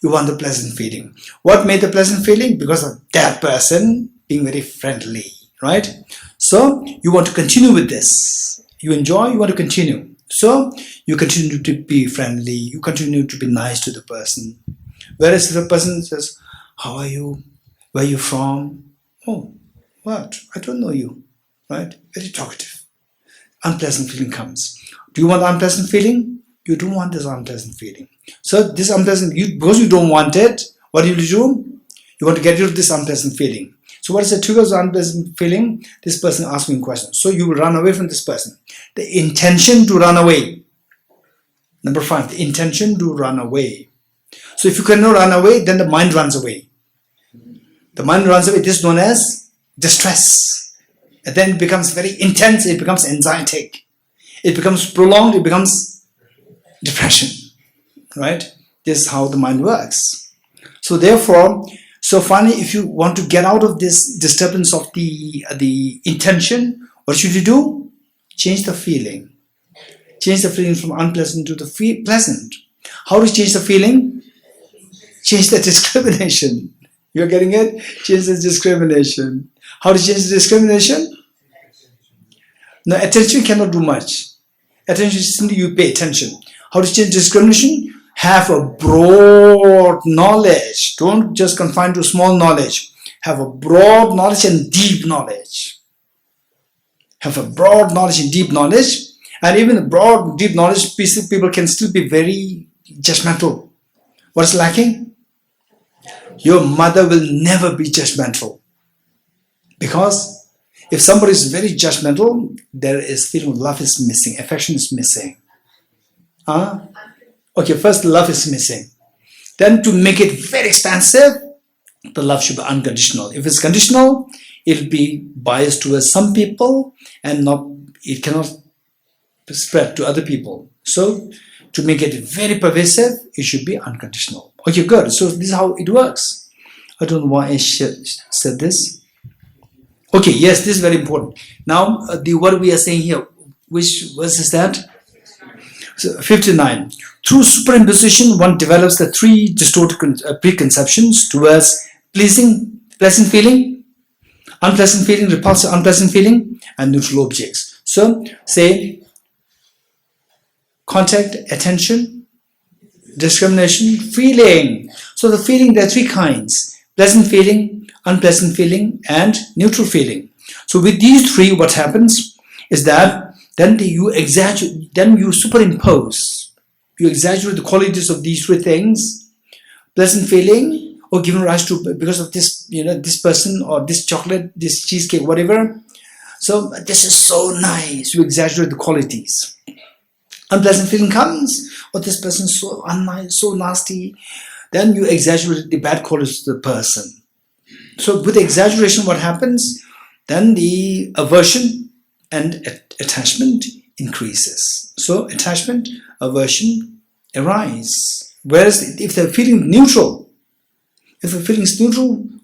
You want a pleasant feeling. What made the pleasant feeling? Because of that person being very friendly, right? So, you want to continue with this. You enjoy, you want to continue. So, you continue to be friendly, you continue to be nice to the person. Whereas if the person says, how are you? Where are you from? Oh, what? I don't know you, right? Very talkative. Unpleasant feeling comes. Do you want unpleasant feeling? You don't want this unpleasant feeling. So this unpleasant, because you don't want it, what do? You want to get rid of this unpleasant feeling. So what is the trigger of the unpleasant feeling? This person asking questions. So you will run away from this person. The intention to run away. Number 5, the intention to run away. So if you cannot run away, then the mind runs away. The mind runs away. This is known as distress. And then it becomes very intense. It becomes anxietic. It becomes prolonged. It becomes depression. Right? This is how the mind works. So therefore, finally, if you want to get out of this disturbance of the intention, what should you do? Change the feeling. Change the feeling from unpleasant to the pleasant. How do you change the feeling? Change the discrimination. You're getting it? Change the discrimination. How to change the discrimination? No, attention cannot do much. Attention is simply you pay attention. How to change discrimination? Have a broad knowledge. Don't just confine to small knowledge. Have a broad knowledge and deep knowledge. Have a broad knowledge and deep knowledge. And even the broad, deep knowledge, people can still be very judgmental. What is lacking? Your mother will never be judgmental. Because if somebody is very judgmental, there is feeling of love is missing, affection is missing. Okay, first love is missing. Then to make it very expansive, the love should be unconditional. If it's conditional, it will be biased towards some people and it cannot spread to other people. So to make it very pervasive, it should be unconditional. Okay, good. So this is how it works. I don't know why I said this. Okay, yes, this is very important. Now, what we are saying here, which verse is that? So, 59. Through superimposition, one develops the three distorted preconceptions towards pleasant feeling, unpleasant feeling, repulsive, unpleasant feeling, and neutral objects. So, say, contact, attention, discrimination, feeling. So, the feeling, there are three kinds: pleasant feeling, unpleasant feeling, and neutral feeling. So, with these three, what happens is that then you superimpose, you exaggerate the qualities of these three things: pleasant feeling, or given rise to because of this, this person or this chocolate, this cheesecake, whatever. So this is so nice. You exaggerate the qualities. Unpleasant feeling comes, or this person is so unnice, so nasty. Then you exaggerate the bad qualities of the person. So with exaggeration, what happens? Then the aversion and attachment increases. So attachment, aversion arise. Whereas if the feeling is neutral,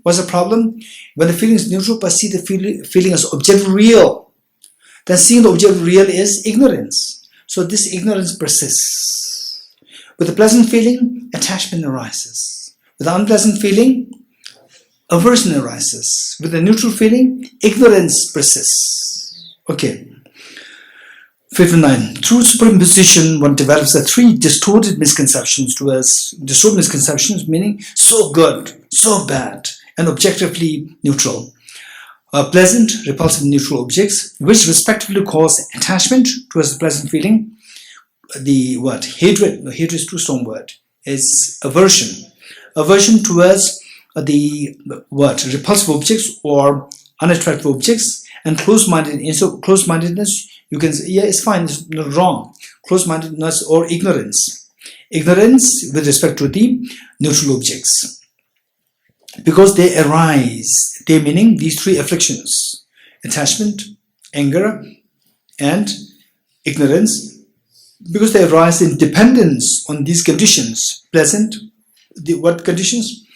what's the problem? When the feeling is neutral, but see the feeling as object real, then seeing the object real is ignorance. So this ignorance persists. With the pleasant feeling, attachment arises. With the unpleasant feeling, aversion arises. With the neutral feeling, ignorance persists. Okay. 59. Through superimposition, one develops the three distorted misconceptions towards distorted misconceptions, meaning so good, so bad, and objectively neutral. Pleasant, repulsive, neutral objects, which respectively cause attachment towards the pleasant feeling. The what? Hatred. No, hatred is too strong word. It's aversion. Aversion towards the what? Repulsive objects or unattractive objects, and close-mindedness. So close-mindedness, you can say, yeah, it's fine, it's not wrong. Close-mindedness or ignorance. Ignorance with respect to the neutral objects. Because they arise, they meaning these three afflictions: attachment, anger, and ignorance, because they arise in dependence on these conditions. Pleasant, what conditions?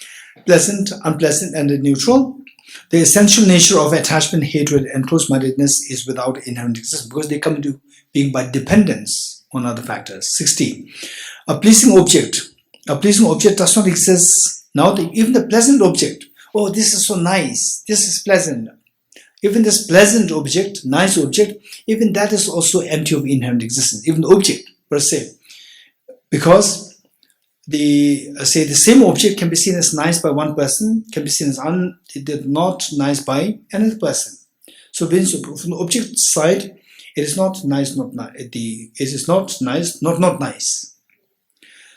Pleasant, unpleasant, and neutral. The essential nature of attachment, hatred, and close-mindedness is without inherent existence, because they come into being by dependence on other factors. 60. A pleasing object does not exist. Now, even the pleasant object, oh, this is so nice, this is pleasant. Even this pleasant object, nice object, even that is also empty of inherent existence, even the object per se. Because the same object can be seen as nice by one person, can be seen as not nice by another person. So from the object side, it is not nice, it is not nice, not nice.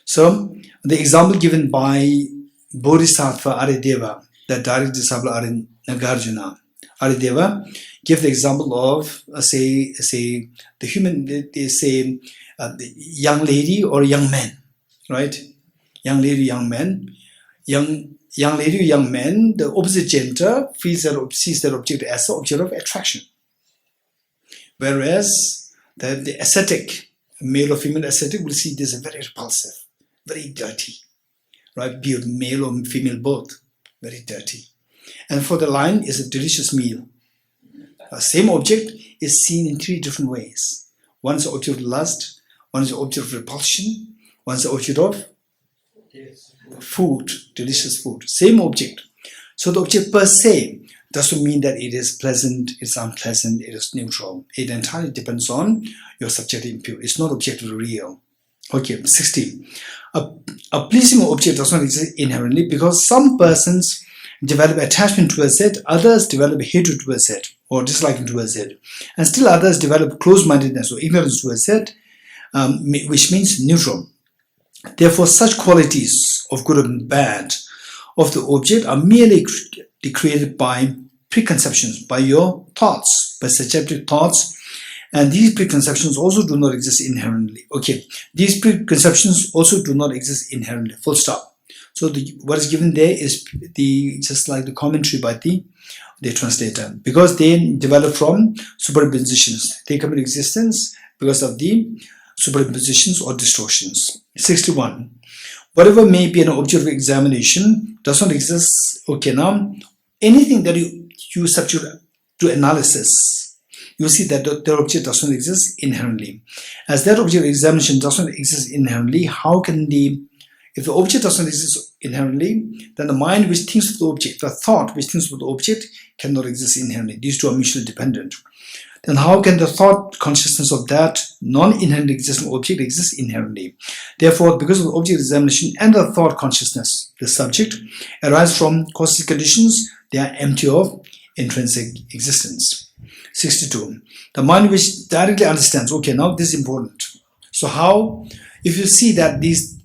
So the example given by Bodhisattva Arideva, the direct disciple Nagarjuna, Arideva, give the example of the human, the young lady or young man, right? Young lady, young man, young lady, young man. The opposite gender sees that object as the object of attraction, whereas the ascetic, male or female ascetic, will see this as very repulsive, very dirty, right? Be it male or female, both very dirty. And for the lion, is a delicious meal. The same object is seen in three different ways. One is the object of lust, one is the object of repulsion, one is the object of food, delicious food. Same object. So the object per se doesn't mean that it is pleasant, it's unpleasant, it is neutral. It entirely depends on your subjective input. It's not objectively real. Okay, 60. A pleasing object does not exist inherently, because some persons develop attachment towards it, others develop hatred towards it, or disliking towards it, and still others develop close-mindedness or ignorance towards it, which means neutral. Therefore, such qualities of good and bad of the object are merely created by preconceptions, by your thoughts, by subjective thoughts, and these preconceptions also do not exist inherently. Okay, these preconceptions also do not exist inherently, full stop. So what is given there is just like the commentary by the translator, because they develop from superimpositions. They come into existence because of the superimpositions or distortions. 61. Whatever may be an object of examination does not exist. Okay, now anything that you substitute to analysis, you see that the object does not exist inherently. As that object of examination does not exist inherently, how can if the object does not exist inherently, then the mind which thinks of the object, the thought which thinks of the object, cannot exist inherently. These two are mutually dependent. Then how can the thought consciousness of that non-inherently existing object exist inherently? Therefore, because of the object examination and the thought consciousness, the subject arise from causes conditions, they are empty of intrinsic existence. 62. The mind which directly understands, okay, now this is important. So how, if you see that these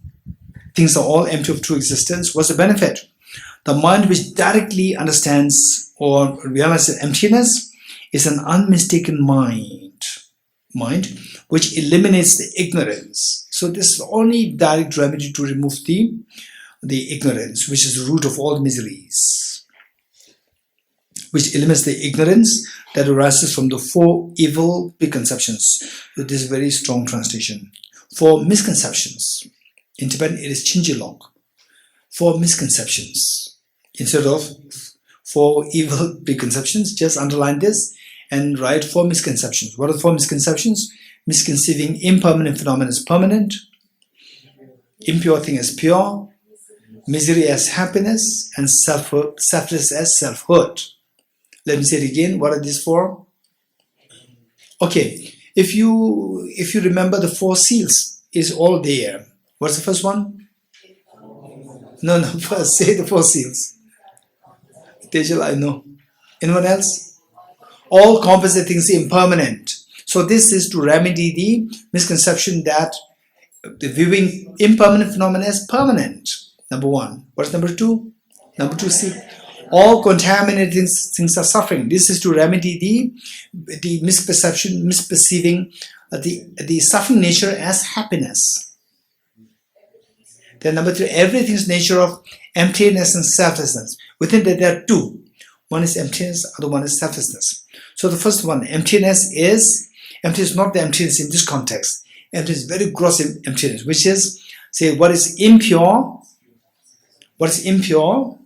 things are all empty of true existence, what's the benefit? The mind which directly understands or realizes emptiness is an unmistaken mind which eliminates the ignorance. So this is the only direct remedy to remove the ignorance, which is the root of all miseries, which eliminates the ignorance that arises from the four evil preconceptions. So this is a very strong translation. For misconceptions. In Tibetan, it is chinjilong. For misconceptions. Instead of for evil preconceptions, just underline this and write four misconceptions. What are the four misconceptions? Misconceiving impermanent phenomena as permanent, impure thing as pure, misery as happiness, and selfless as selfhood. Let me say it again. What are these four? Okay, if you remember the four seals, is all there. What's the first one? No, first say the four seals. Tejal, I know. Anyone else? All composite things are impermanent. So this is to remedy the misconception that the viewing impermanent phenomena as permanent. Number one. What's number two? Number two, see, all contaminated things are suffering. This is to remedy the misperception, misperceiving the suffering nature as happiness. Then number three, everything's nature of emptiness and selflessness. Within that, there are two. One is emptiness, other one is selflessness. So the first one, emptiness is not the emptiness in this context. Emptiness is very gross emptiness, which is, say, what is impure? What is impure?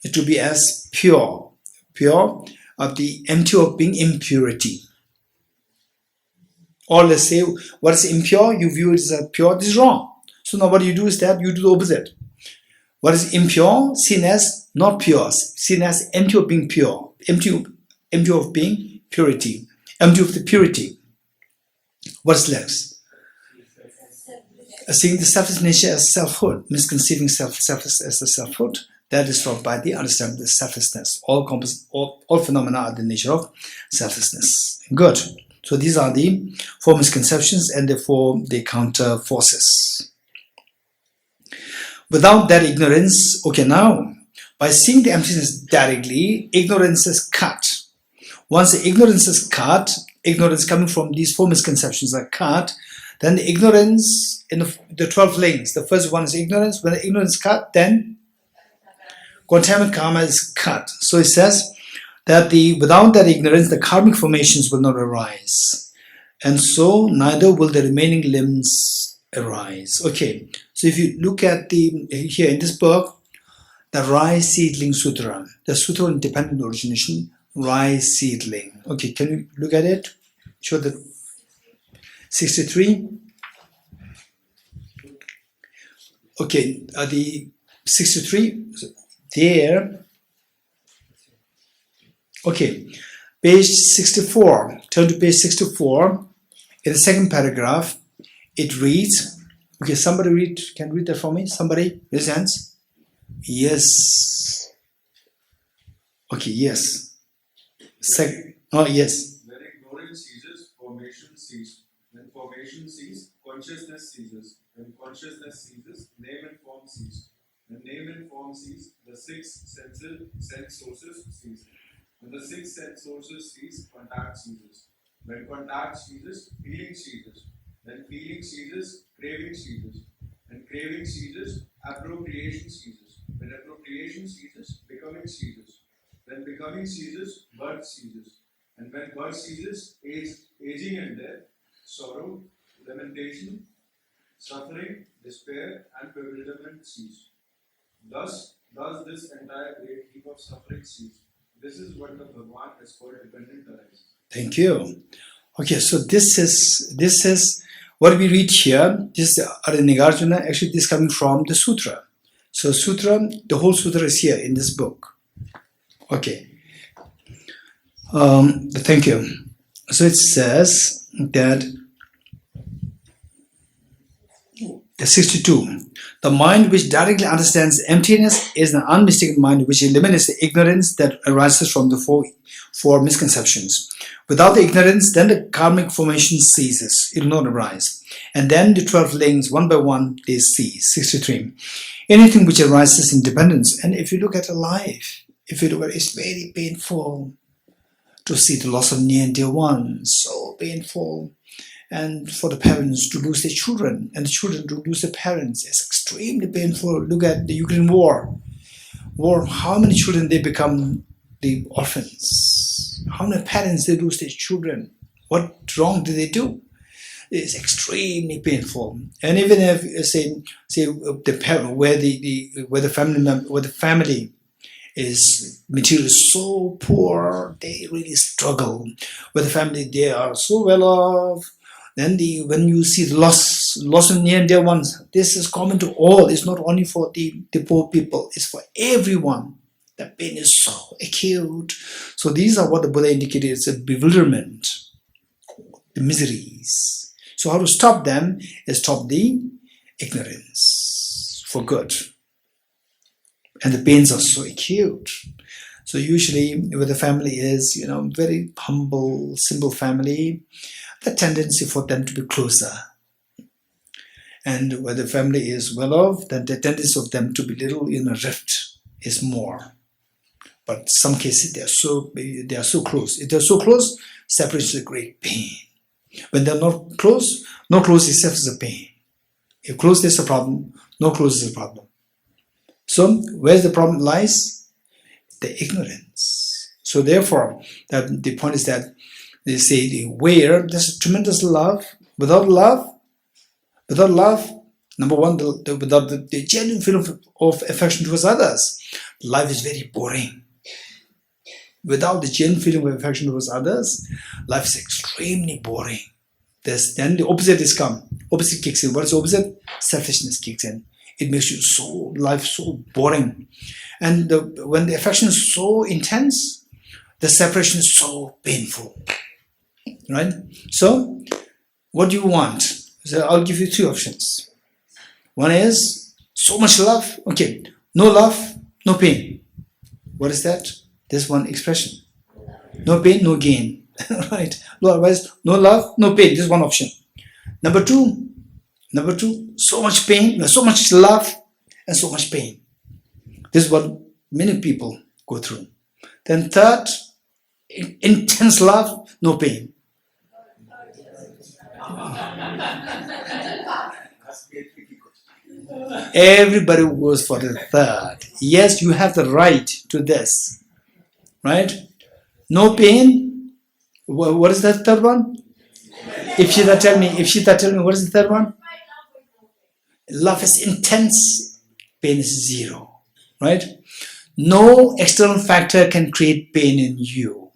It to be as pure. Pure of the empty of being impurity. Or let's say, what is impure? You view it as pure. This is wrong. So now what you do is that you do the opposite. What is impure? Seen as not pure. Seen as empty of being pure. Empty of being purity. Empty of the purity. What is left? Seeing the selfless nature as selfhood. Misconceiving selfless as the selfhood. That is taught by the understanding of the selflessness. All phenomena are the nature of selflessness. Good. So these are the four misconceptions and therefore the counter forces. Without that ignorance, okay, now, by seeing the emptiness directly, ignorance is cut. Once the ignorance is cut, ignorance coming from these four misconceptions are cut, then the ignorance in the 12 links, the first one is ignorance. When the ignorance is cut, then contaminant karma is cut. So it says that without that ignorance, the karmic formations will not arise. And so neither will the remaining limbs arise. Okay, so if you look at here in this book, the Rice Seedling Sutra, the Sutra on Dependent Origination, Rice Seedling. Okay, can you look at it? Show the 63. Okay, the 63 there. Okay, page 64. Turn to page 64. In the second paragraph, it reads. Okay, somebody can read that for me. Somebody, raise hands. Yes. Okay, yes. Yes. When ignorance ceases, formation ceases. When formation ceases, consciousness ceases. When consciousness ceases, name and form cease. When name and form cease, the six sense sources cease. When the six sense sources cease, contact ceases. When contact ceases, feeling ceases. When feeling ceases, craving ceases. When craving ceases, appropriation ceases. When appropriation ceases, becoming ceases. When becoming ceases, birth ceases. And when birth ceases, aging and death, sorrow, lamentation, despair, and bewilderment cease. Thus this entire great heap of suffering cease. This is what the Bhagwan is called dependent arising. Thank you. Okay, so this is what we read here. This is Nagarjuna. Actually, this is coming from the sutra. So sutra, the whole sutra is here in this book. Okay. Thank you. So it says that 62. The mind which directly understands emptiness is an unmistaken mind which eliminates the ignorance that arises from the four misconceptions. Without the ignorance, then the karmic formation ceases. It will not arise. And then the 12 links, one by one, they cease. 63. Anything which arises in dependence. And if you look at a life, if you look at it, it's very painful to see the loss of near and dear ones. So painful. And for the parents to lose their children, and the children to lose their parents, it's extremely painful. Look at the Ukraine war. How many children they become the orphans? How many parents they lose their children? What wrong did they do? It's extremely painful. And even if say the parent where the family is material is so poor, they really struggle. Where the family they are so well off. Then when you see the loss of near and dear ones, this is common to all. It's not only for the poor people, it's for everyone. The pain is so acute. So these are what the Buddha indicated. It's a bewilderment, the miseries. So how to stop them is stop the ignorance for good. And the pains are so acute. So usually where the family is, very humble, simple family, the tendency for them to be closer. And where the family is well off, then the tendency of them to be little in a rift is more. But in some cases they are so close. If they are so close, separation is a great pain. When they are not close, no close itself is a pain. If close is a problem, no close is a problem. So where the problem lies? The ignorance. So therefore, the point is that they say where there's a tremendous love, without love, number one, without the genuine feeling of affection towards others, life is very boring. Without the genuine feeling of affection towards others, life is extremely boring. Then the opposite opposite kicks in. What is the opposite? Selfishness kicks in. It makes life so boring. And when the affection is so intense, the separation is so painful. Right? So, what do you want? So I'll give you two options. One is so much love. Okay, no love, no pain. What is that? There's one expression. No pain, no gain. Right? Otherwise, no love, no pain. This is one option. Number two, so much pain, so much love, and so much pain. This is what many people go through. Then third, intense love, no pain. Everybody goes for the third. Yes, you have the right to this. Right? No pain. What is that third one? If Shita tell me, what is the third one? Love is intense, pain is zero. Right? No external factor can create pain in you.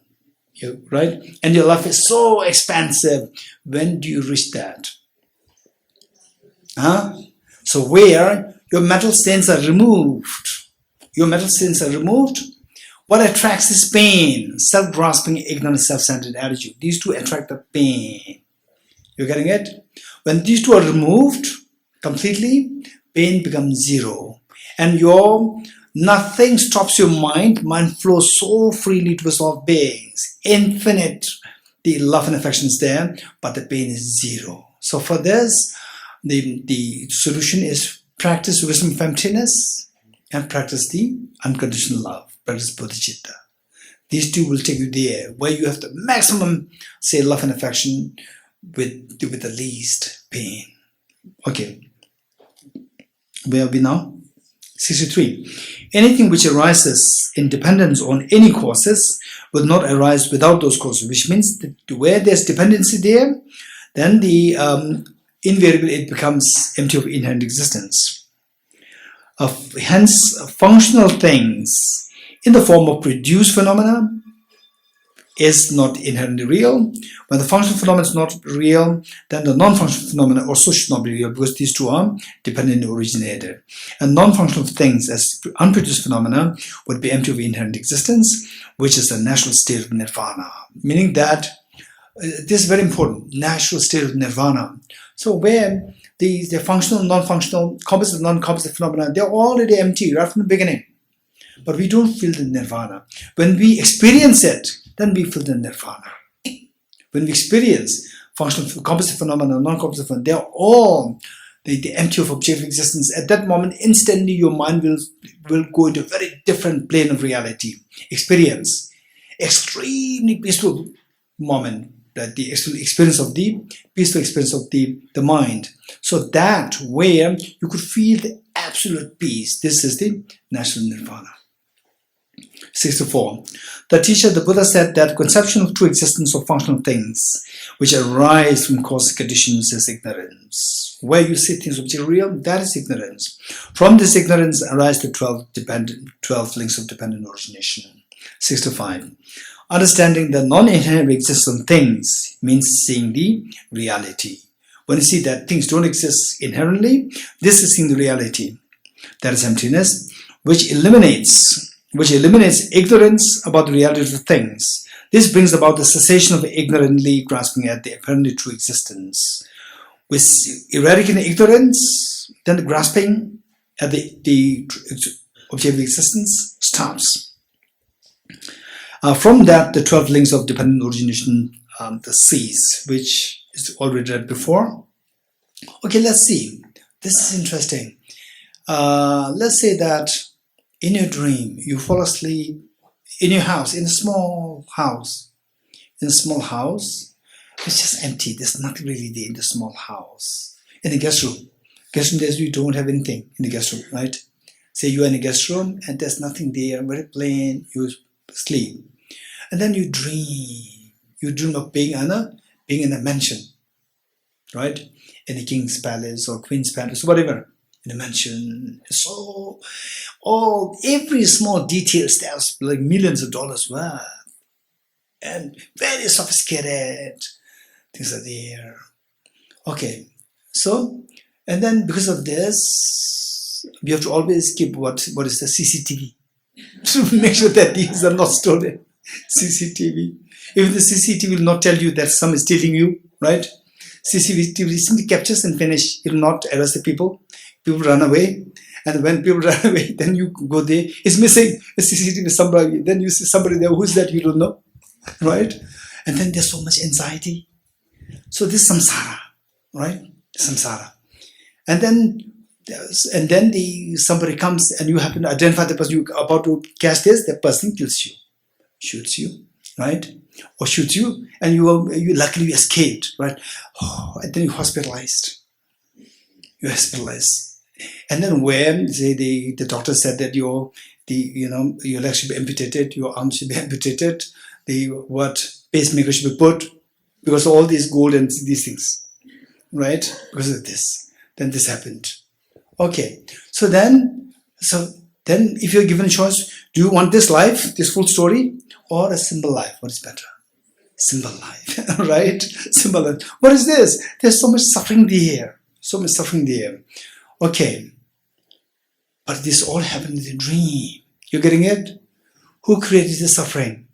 Right? And your love is so expansive. When do you reach that? So where your mental stains are removed, what attracts this pain? Self-grasping, ignorant, self-centered attitude. These two attract the pain. You're getting it? When these two are removed completely, pain becomes zero. And nothing stops your mind. Mind flows so freely to all beings. Infinite. The love and affection is there, but the pain is zero. So for this, the solution is practice wisdom of emptiness and practice the unconditional love. Practice bodhicitta. These two will take you there, where you have the maximum, say, love and affection with the least pain. Okay. Where are we now? 63. Anything which arises in dependence on any causes will not arise without those causes, which means that where there's dependency there, then the invariably it becomes empty of inherent existence. Hence, functional things in the form of produced phenomena is not inherently real. When the functional phenomena is not real, then the non-functional phenomena also should not be real, because these two are dependently originated. And non-functional things as unproduced phenomena would be empty of inherent existence, which is the natural state of nirvana. Meaning that this is very important, natural state of nirvana. So where the functional, non-functional, composite, non-composite phenomena, they're already empty right from the beginning. But we don't feel the nirvana. When we experience it, then we feel the nirvana. When we experience functional, composite phenomena, non-composite phenomena, they're all the empty of objective existence. At that moment, instantly your mind will go into a very different plane of reality. Experience. Extremely peaceful moment. That the experience of the peaceful experience of the mind. So that where you could feel the absolute peace. This is the natural nirvana. 64. The teacher, the Buddha, said that conception of true existence of functional things which arise from causal conditions is ignorance. Where you see things which are real, that is ignorance. From this ignorance arise the 12 links of dependent origination. 65. Understanding the non-inherent existence of things means seeing the reality. When you see that things don't exist inherently, this is seeing the reality. That is emptiness, which eliminates ignorance about the reality of things. This brings about the cessation of ignorantly grasping at the apparently true existence. With eradicating ignorance, then the grasping at the objective existence stops. From that, the 12 links of dependent origination cease, which is already read before. Okay, let's see. This is interesting. Let's say that in your dream, you fall asleep in your house, in a small house. In a small house, it's just empty. There's nothing really there in the small house. In the guest room. Guest room, you don't have anything in the guest room, right? Say you are in a guest room and there's nothing there, very plain, you sleep. And then you dream. You dream of being in a mansion, right? In a king's palace or queen's palace, whatever. In a mansion. So, every small detail stands like millions of dollars worth. And very sophisticated things are there. Okay, so, and then because of this, we have to always keep what is the CCTV to make sure that these are not stolen. CCTV. Even the CCTV will not tell you that someone is stealing you, right? CCTV simply captures and finish. It will not arrest the people. People run away. And when people run away, then you go there. It's missing. A CCTV somebody. Then you see somebody there. Who's that? You don't know, right? And then there's so much anxiety. So this is samsara, right? Samsara. And then somebody comes and you happen to identify the person you're about to catch this. The person kills you. Shoots you, right? Or shoots you, and you luckily escaped, right? Oh, and then you're hospitalized. You're hospitalized, and then when say the doctor said that your leg should be amputated, your arm should be amputated, pacemaker should be put, because of all these gold and these things, right? Because of this, then this happened. Okay, so then if you're given a choice, do you want this life, this full story, or a simple life? What is better? Simple life, right? Simple life. What is this? There's so much suffering there. So much suffering there. Okay. But this all happened in the dream. You're getting it? Who created the suffering?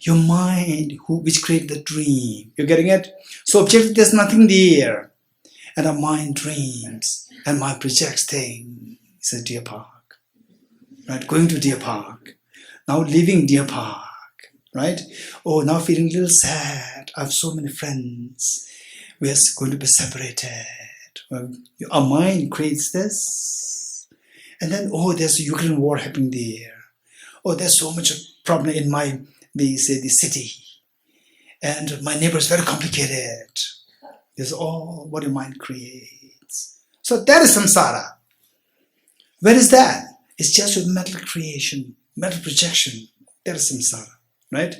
Your mind, which created the dream. You're getting it? So objectively, there's nothing there. And our mind dreams. And mind projects things. It's a deer park. Right? Going to deer park. Now leaving deer park. Right? Oh, now feeling a little sad. I have so many friends. We are going to be separated. Our mind creates this. And then, there's a Ukraine war happening there. Oh, there's so much problem in the city. And my neighbor is very complicated. There's all what your mind creates. So that is samsara. Where is that? It's just your mental creation, mental projection. That is samsara, right?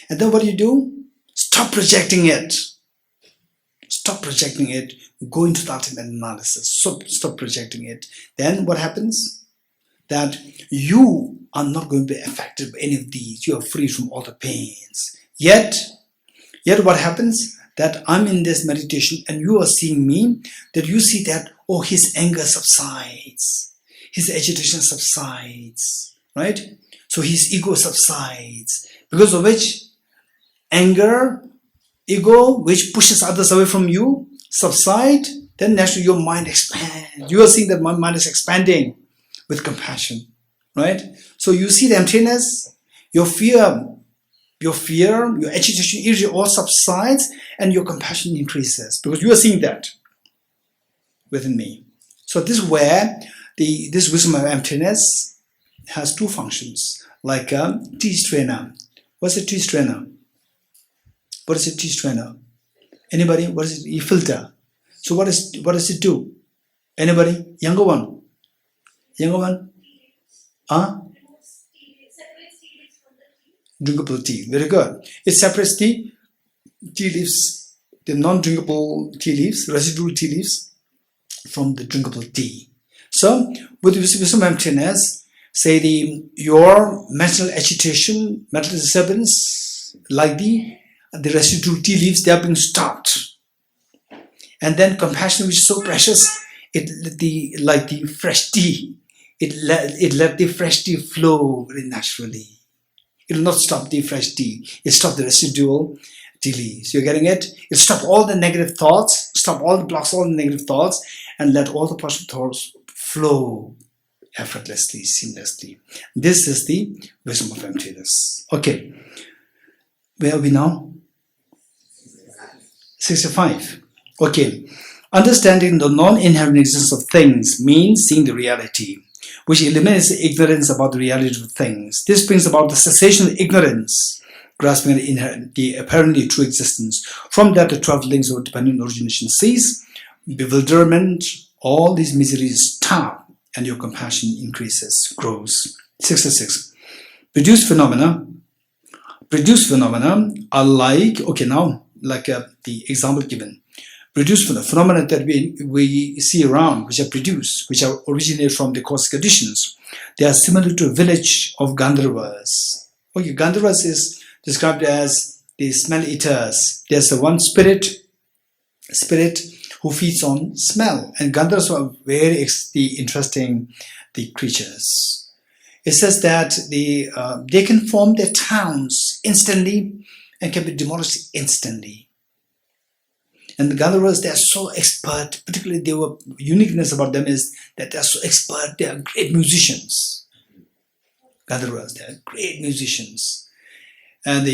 And then what do? Stop projecting it. Stop projecting it. Go into the ultimate analysis. Stop projecting it. Then what happens? That you are not going to be affected by any of these. You are free from all the pains. Yet what happens? That I'm in this meditation and you are seeing me, that you see that, oh, his anger subsides. His agitation subsides, right? So his ego subsides. Because of which anger, ego, which pushes others away from you, subside, then naturally your mind expands. You are seeing that my mind is expanding with compassion, right? So you see the emptiness, your fear, your agitation, energy all subsides, and your compassion increases because you are seeing that within me. So this is where this wisdom of emptiness has two functions, like a tea strainer. What's a tea strainer? What is a tea strainer? Anybody? What is it? You filter. So what does it do? Anybody? Younger one? Younger one? Huh? Drinkable tea. Very good. It separates the tea leaves, the non-drinkable tea leaves, residual tea leaves, from the drinkable tea. So, with wisdom of emptiness, say your mental agitation, mental disturbance, like the residual tea leaves, they are being stopped. And then compassion, which is so precious, like the fresh tea, it let the fresh tea flow very naturally. It will not stop the fresh tea. It stops the residual tea leaves. You're getting it? It'll stop all the negative thoughts, blocks all the negative thoughts, and let all the positive thoughts flow effortlessly, seamlessly. This is the wisdom of emptiness. Okay. Where are we now? 65. Okay. Understanding the non-inherent existence of things means seeing the reality, which eliminates the ignorance about the reality of things. This brings about the cessation of ignorance, grasping the apparently true existence. From that, the 12 links of dependent origination cease, bewilderment, all these miseries stop, and your compassion increases, grows. 66. Produced phenomena are like, okay, now, like the example given. Produced phenomena that we see around, which are produced, which are originated from the cosmic conditions. They are similar to a village of Gandharvas. Okay, Gandharvas is described as the smell eaters. There's the one spirit who feeds on smell. And Gandharvas are very interesting creatures. It says that they can form their towns instantly and can be demolished instantly. And the Gandharvas, they are so expert, particularly their uniqueness about them is that they are so expert, they are great musicians. Gandharvas, they are great musicians. And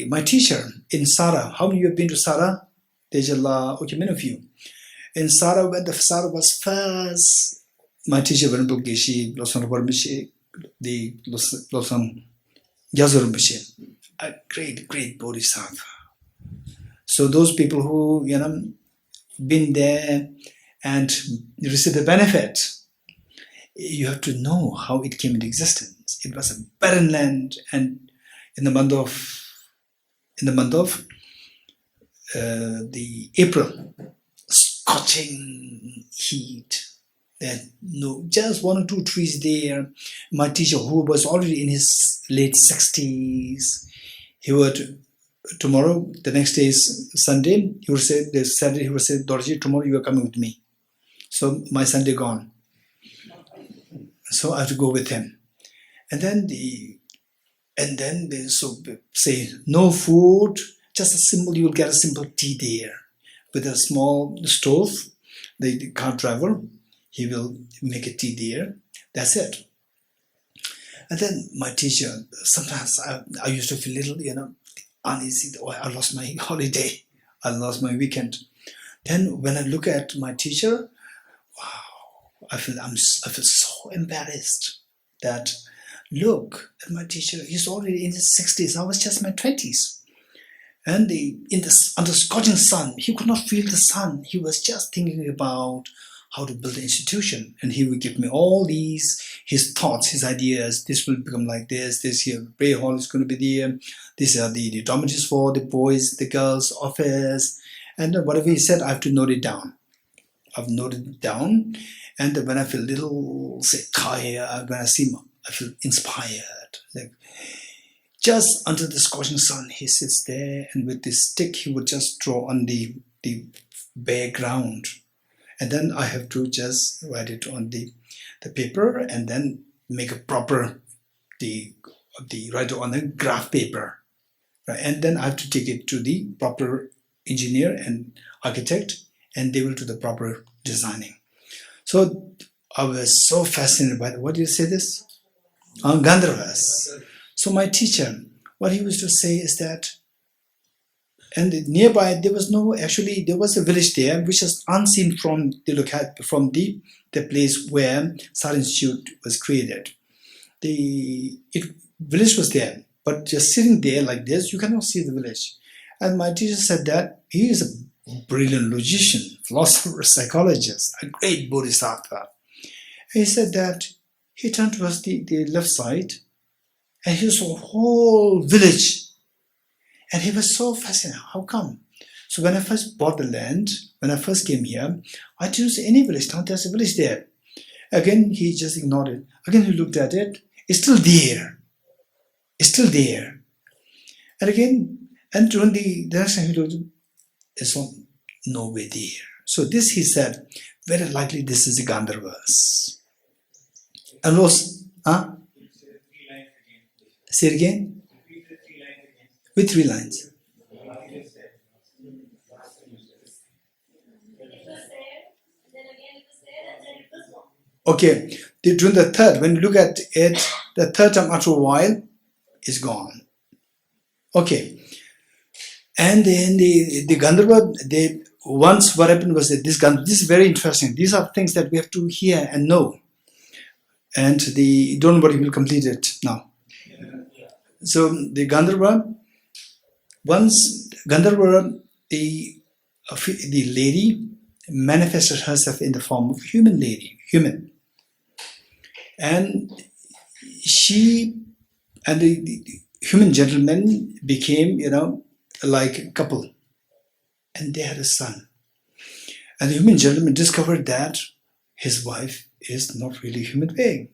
my teacher in Sara, how many of you have been to Sara? Okay, many of you. In Sara, when the Sara was first, my teacher, Venerable Geshe, Losang Gyaltsab, a great bodhisattva. So those people who, been there and receive the benefit, you have to know how it came into existence. It was a barren land, and in the month of the April, scorching heat. There just one or two trees there. My teacher, who was already in his late 60s, he would. Tomorrow, the next day is Sunday. He would say, this Saturday, he would say, Dorji, tomorrow you are coming with me. So my Sunday gone. So I have to go with him. And then they say no food, just a simple. You'll get a simple tea there with a small stove. The car driver, he will make a tea there. That's it. And then my teacher, sometimes I used to feel a little, uneasy. Oh, I lost my holiday. I lost my weekend. Then when I look at my teacher, wow, I feel so embarrassed that look at my teacher. He's already in his 60s. I was just in my 20s. And under scorching sun, he could not feel the sun. He was just thinking about how to build an institution. And he would give me all his thoughts, his ideas. This will become like this here, prayer hall is going to be there. These are the dormitories for the boys, the girls, office. And whatever he said, I have to note it down. I've noted it down, and when I feel a little, say, tired, when I feel inspired. Like, just under the scorching sun, he sits there, and with this stick, he would just draw on the bare ground. And then I have to just write it on the paper, and then make a proper, write it on a graph paper. Right? And then I have to take it to the proper engineer and architect, and they will do the proper designing. So I was so fascinated by what do you say this? Gandharvas. So my teacher, what he used to say is that, and nearby there was a village there which is unseen from the place where Sar Institute was created. The village was there, but just sitting there like this, you cannot see the village. And my teacher said that he is a brilliant logician, philosopher, psychologist, a great bodhisattva. He said that he turned towards the left side, and he saw a whole village. And he was so fascinated. How come? So when I first bought the land, when I first came here, I didn't see any village. Now there's a village there. Again, he just ignored it. Again, he looked at it. It's still there. It's still there. And again, and during the next time he looked, it's nowhere there. So this, he said, very likely this is the Gandharvas. And was, say it again? With 3 lines. Okay, during the third, when you look at it, the third time after a while is gone. Okay. And then the Gandharva, once what happened was that this is very interesting. These are things that we have to hear and know. And don't worry, we'll complete it now. So the Gandharva, once Gandharva, the lady manifested herself in the form of human. And she and the human gentleman became, like a couple. And they had a son. And the human gentleman discovered that his wife is not really a human being.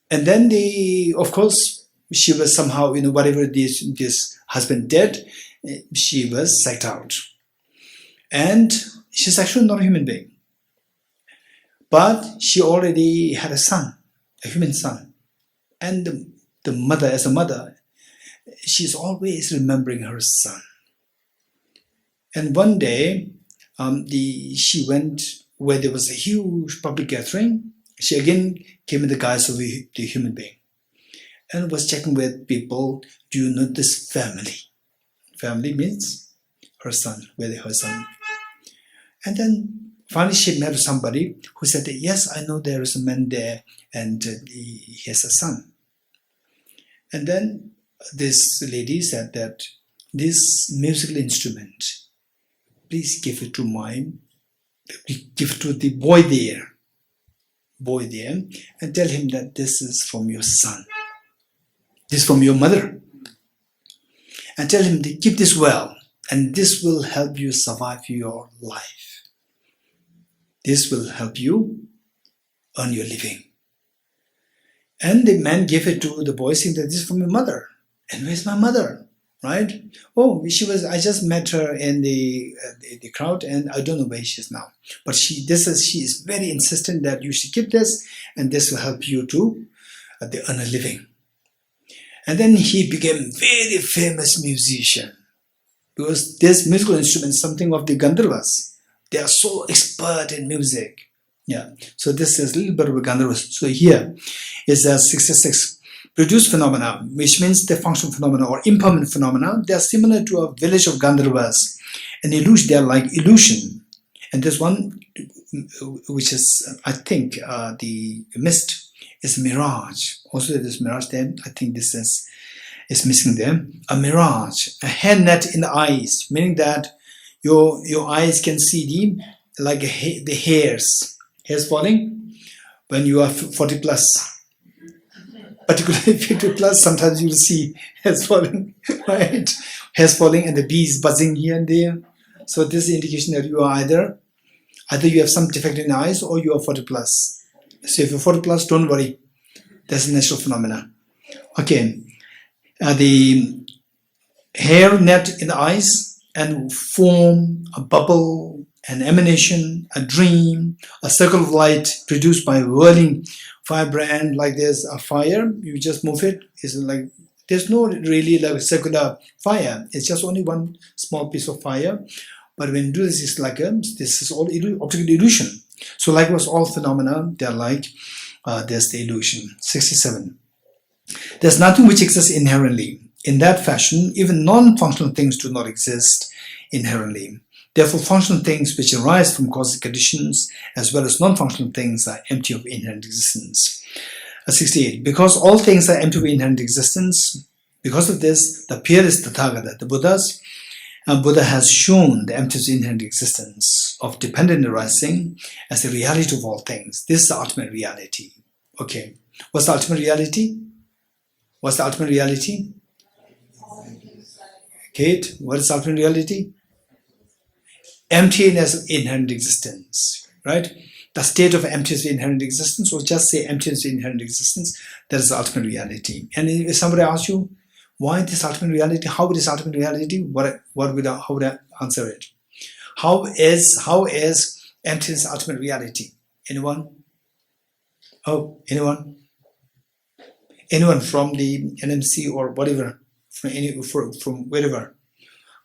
And then of course, she was somehow, whatever this husband did, she was psyched out. And she's actually not a human being. But she already had a son, a human son. And the mother, as a mother, she's always remembering her son. And one day, she went where there was a huge public gathering. She again came in the guise of the human being and was checking with people, do you know this family? Family means her son, her son. And then finally she met somebody who said, yes, I know there is a man there and he has a son. And then this lady said that this musical instrument, please give it to the boy there, and tell him that this is from your son. This is from your mother. And tell him to keep this well, and this will help you survive your life. This will help you earn your living. And the man gave it to the boy, saying that this is from your mother. And where's my mother? Right? Oh, I just met her in the crowd, and I don't know where she is now. But she is very insistent that you should keep this, and this will help you to earn a living. And then he became a very famous musician, because this musical instrument is something of the Gandharvas. They are so expert in music. Yeah. So this is a little bit of a Gandharvas. So here is a 66. Produced phenomena, which means the functional phenomena or impermanent phenomena. They are similar to a village of Gandharvas. And illusion, they are like illusion. And this one, which is, I think, the mist, is mirage. Also, there's mirage there. I think this is missing there. A mirage, a hair net in the eyes, meaning that your eyes can see the hairs falling when you are 40 plus. Particularly 50 plus, sometimes you will see hairs falling, right? Hairs falling and the bees buzzing here and there. So this is indication that you are either you have some defect in the eyes or you are 40 plus. So if you're 40 plus, don't worry. That's a natural phenomena. Okay. The hair net in the eyes and form a bubble, an emanation, a dream, a circle of light produced by whirling firebrand. Like there's a fire, you just move it. It's like there's no really like circular fire. It's just only one small piece of fire. But when you do this, it's like this is all optical illusion. So likewise, all phenomena, they're like there's the illusion. 67. There's nothing which exists inherently. In that fashion, even non-functional things do not exist inherently. Therefore, functional things which arise from causative conditions as well as non-functional things are empty of inherent existence. 68. Because all things are empty of inherent existence, because of this, the purest Tathagata, the Buddhas, Buddha has shown the emptiness of inherent existence of dependent arising as the reality of all things. This is the ultimate reality. Okay. What's the ultimate reality? What's the ultimate reality? Kate, what is the ultimate reality? Emptiness of inherent existence, right? The state of emptiness of inherent existence, or just say emptiness of inherent existence, that is the ultimate reality. And if somebody asks you, why this ultimate reality? How is ultimate reality? How would I answer it? How is emptiness ultimate reality? Anyone? Oh, anyone? Anyone from the NMC or whatever, from wherever?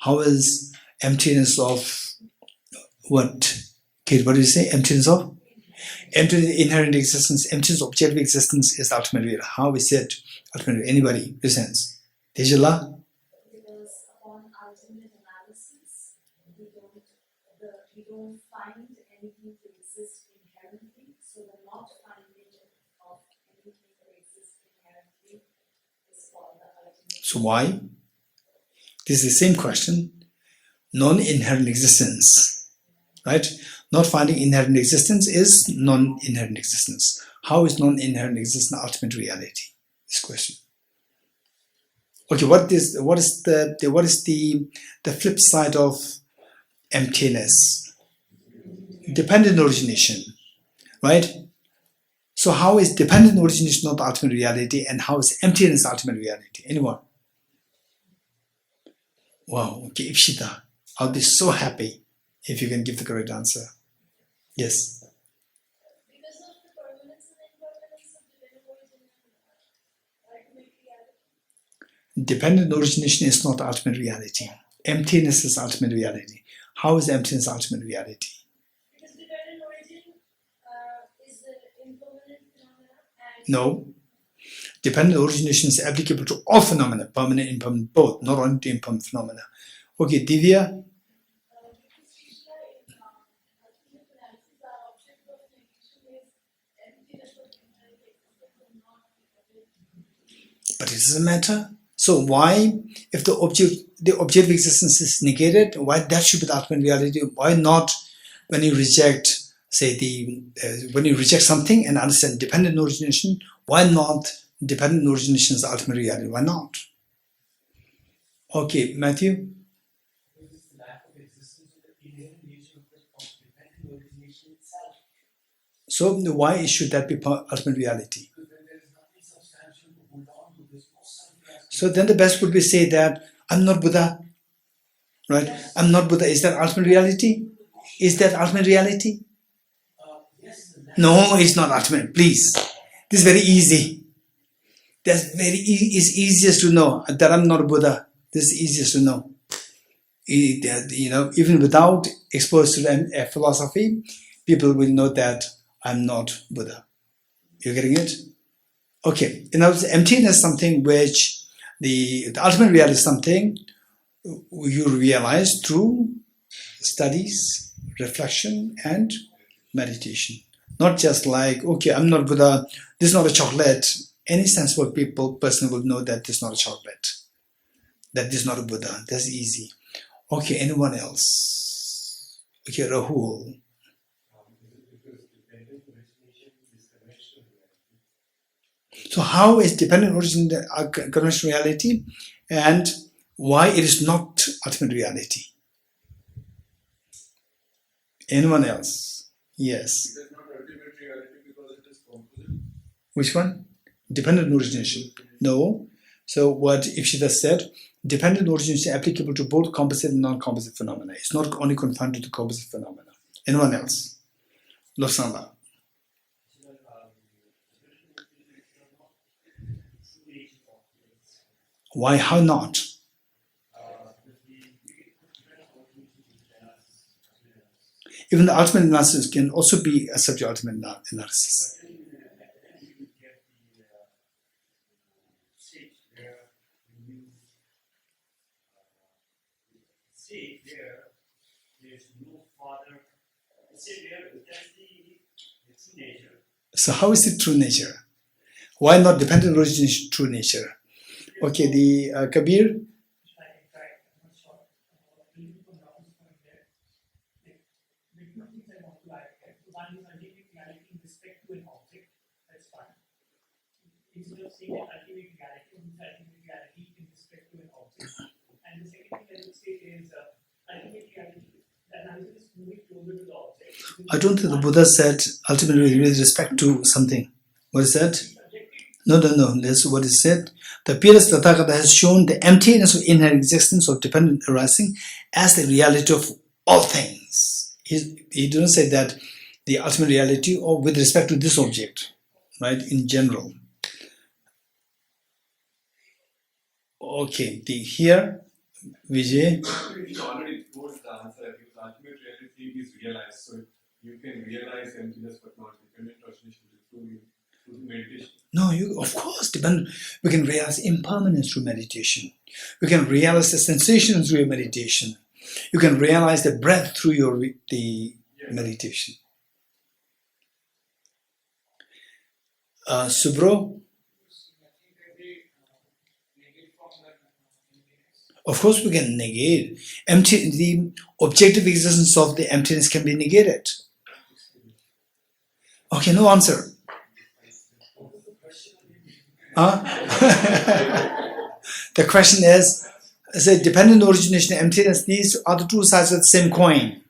How is emptiness of what? Kate, what did you say? Emptiness of? Emptiness of inherent existence, emptiness of objective existence is the ultimate reality. How is it ultimate? Anybody? Presents. Tejala? Because upon ultimate analysis, we don't find anything to exist inherently. So the not finding of anything to exist inherently is called the ultimate. So why? This is the same question. Non-inherent existence, right? Not finding inherent existence is non-inherent existence. How is non-inherent existence ultimate reality? This question. Okay, what is the flip side of emptiness? Dependent origination, right? So how is dependent origination not the ultimate reality, and how is emptiness the ultimate reality? Anyone? Wow, okay, Ipshita, I'll be so happy if you can give the correct answer. Yes. Because of the permanence and impermanence of divine origin and ultimate reality. Dependent origination is not the ultimate reality. Emptiness is ultimate reality. How is emptiness ultimate reality? Because dependent origin is the impermanent phenomena and No. Dependent origination is applicable to all phenomena, permanent, impermanent, both, not only to impermanent phenomena. Okay, Divya? But it doesn't matter. So why, if the objective existence is negated, why that should be the ultimate reality? Why not when you reject, say when you reject something and understand dependent origination? Why not dependent origination is the ultimate reality? Why not? Okay, Matthew. Because it's the lack of existence of the inherent nature of dependent origination itself. So why should that be ultimate reality? Because when there is nothing substantial to hold on to, there's no something. So then the best would be say that I'm not Buddha, right? I'm not Buddha. Is that ultimate reality? Is that ultimate reality? Yes. No, it's not ultimate. Please, this is very easy. That's it's easiest to know that I'm not Buddha. This is easiest to know. Even without exposed to a philosophy, people will know that I'm not Buddha. You're getting it? Okay. In other words, emptiness is something which the ultimate reality is something you realize through studies, reflection, and meditation. Not just like, okay, I'm not Buddha, this is not a chocolate. Any sensible person will know that this is not a chocolate, that this is not a Buddha. That's easy. Okay, anyone else? Okay, Rahul. So how is dependent origin the conventional reality, and why it is not ultimate reality? Anyone else? Yes. It is not ultimate reality because it is composite. Which one? Dependent origination. No. So what Ipshita said, dependent origination is applicable to both composite and non-composite phenomena. It's not only confined to the composite phenomena. Anyone else? Losanga. Why? How not? Even the ultimate analysis can also be a subject ultimate analysis. So how is it true nature? Why not dependent origination true nature? Okay, the Kabir. Instead of saying that ultimate reality, ultimate reality in respect to an object. And the second thing I would say is ultimate reality, the analysis is moving closer to the object. I don't think the Buddha said ultimately with respect to something. What is that? No. That's what he said. The Piyas Tathagata has shown the emptiness of inherent existence of dependent arising as the reality of all things. He didn't say that the ultimate reality or with respect to this object, right, in general. Okay, here, Vijay. You already told the answer. Because ultimate reality is realized. So you can realize emptiness but not dependent origination through meditation. No, of course, we can realize impermanence through meditation. We can realize the sensation through your meditation. You can realize the breath through the meditation. Subro? Of course we can negate. The objective existence of the emptiness can be negated. Okay, no answer. The question is, dependent origination and emptiness, these are the two sides of the same coin.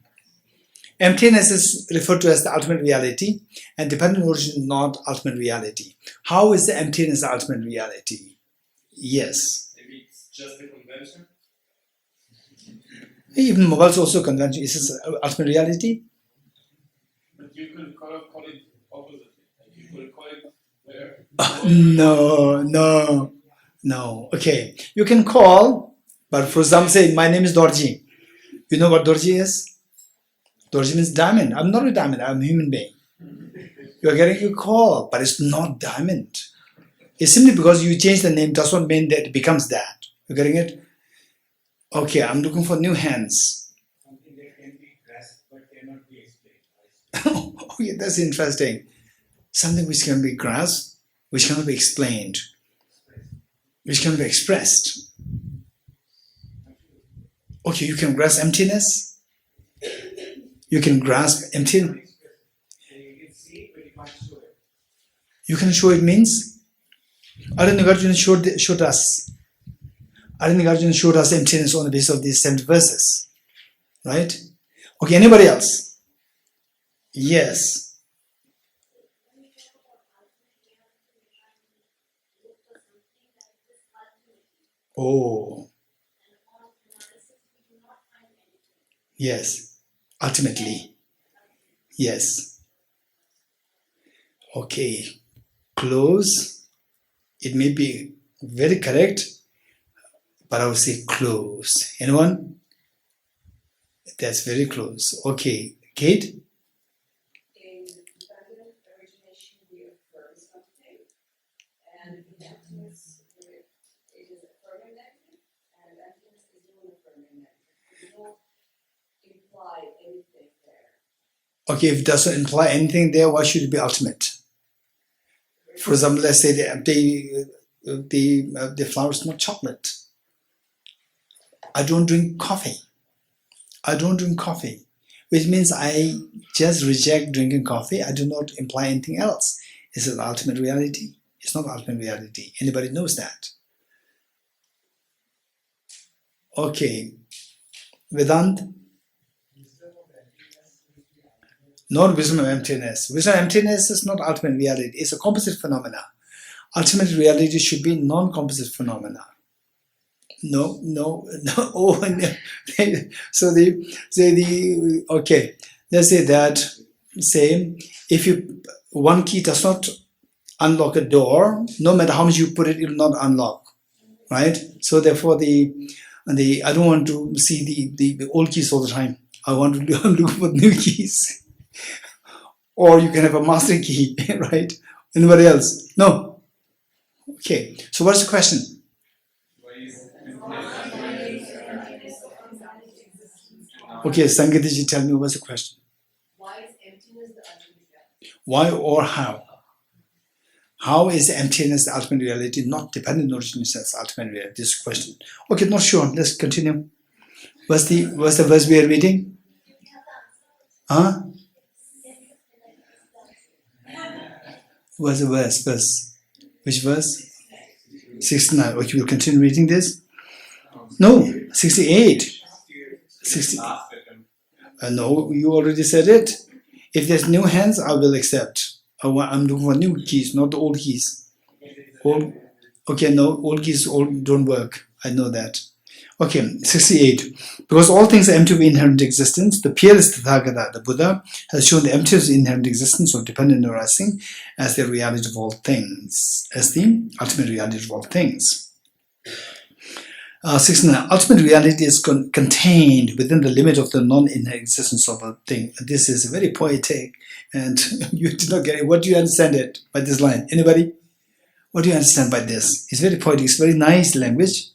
Emptiness is referred to as the ultimate reality, and dependent origin is not ultimate reality. How is the emptiness the ultimate reality? Yes. Maybe it's just a convention. Even mobile is also convention. Is this ultimate reality? But you could call it opposite. You could call it where. No. Okay, you can call, but for example, say my name is Dorji. You know what Dorji is? Dorji means diamond. I'm not a diamond. I'm a human being. You are getting a call, but it's not diamond. It's simply because you change the name does not mean that it becomes that. You're getting it? Okay, I'm looking for new hands. Something that can be grasped but cannot be explained. Okay, that's interesting. Something which can be grasped, which cannot be explained, which can be expressed. Okay, you can grasp emptiness. You can grasp emptiness. You can see it, but you can't show it. You can show it means? Nagarjuna showed us. Nagarjuna showed us emptiness on the basis of these 70 verses. Right? Okay, anybody else? Yes. Oh. Yes. Ultimately. Yes. Okay. Close. It may be very correct, but I would say close. Anyone? That's very close. Okay. Kate? In dependent origination, we affirm something, and in emptiness, it is affirming negative, and emptiness is non-affirming negative. We don't imply anything there. Okay, if it doesn't imply anything there, why should it be ultimate? For example, let's say the flower is not chocolate. I don't drink coffee. Which means I just reject drinking coffee. I do not imply anything else. Is it the ultimate reality? It's not ultimate reality. Anybody knows that? Okay. Vedant? Not wisdom of emptiness. Wisdom of emptiness is not ultimate reality. It's a composite phenomena. Ultimate reality should be non-composite phenomena. No. Oh, no. Okay. Let's say that. Say if one key does not unlock a door, no matter how much you put it will not unlock. Right? So therefore, I don't want to see the old keys all the time. I want to look for new keys. Or you can have a master key, right? Anybody else? No. Okay. So what's the question? Okay, Sangeetaji, tell me what's the question? Why is emptiness the ultimate reality? Why or how? How is emptiness the ultimate reality, not dependent origins as ultimate reality? This question. Okay, not sure. Let's continue. What's the verse we are reading? Huh? What's the verse? Which verse? 69. Okay, we'll continue reading this. No, 68. 60. No, you already said it. If there's new hands, I will accept. I'm looking for new keys, not the old keys. Okay, no, old keys don't work. I know that. Okay, 68. Because all things are empty of inherent existence, the peerless Tathagata, the Buddha, has shown the emptiness of inherent existence or dependent arising as the reality of all things, as the ultimate reality of all things. 69. Ultimate reality is contained within the limit of the non-inherent existence of a thing. This is very poetic, and you did not get it. What do you understand it by this line? Anybody? What do you understand by this? It's very poetic. It's very nice language.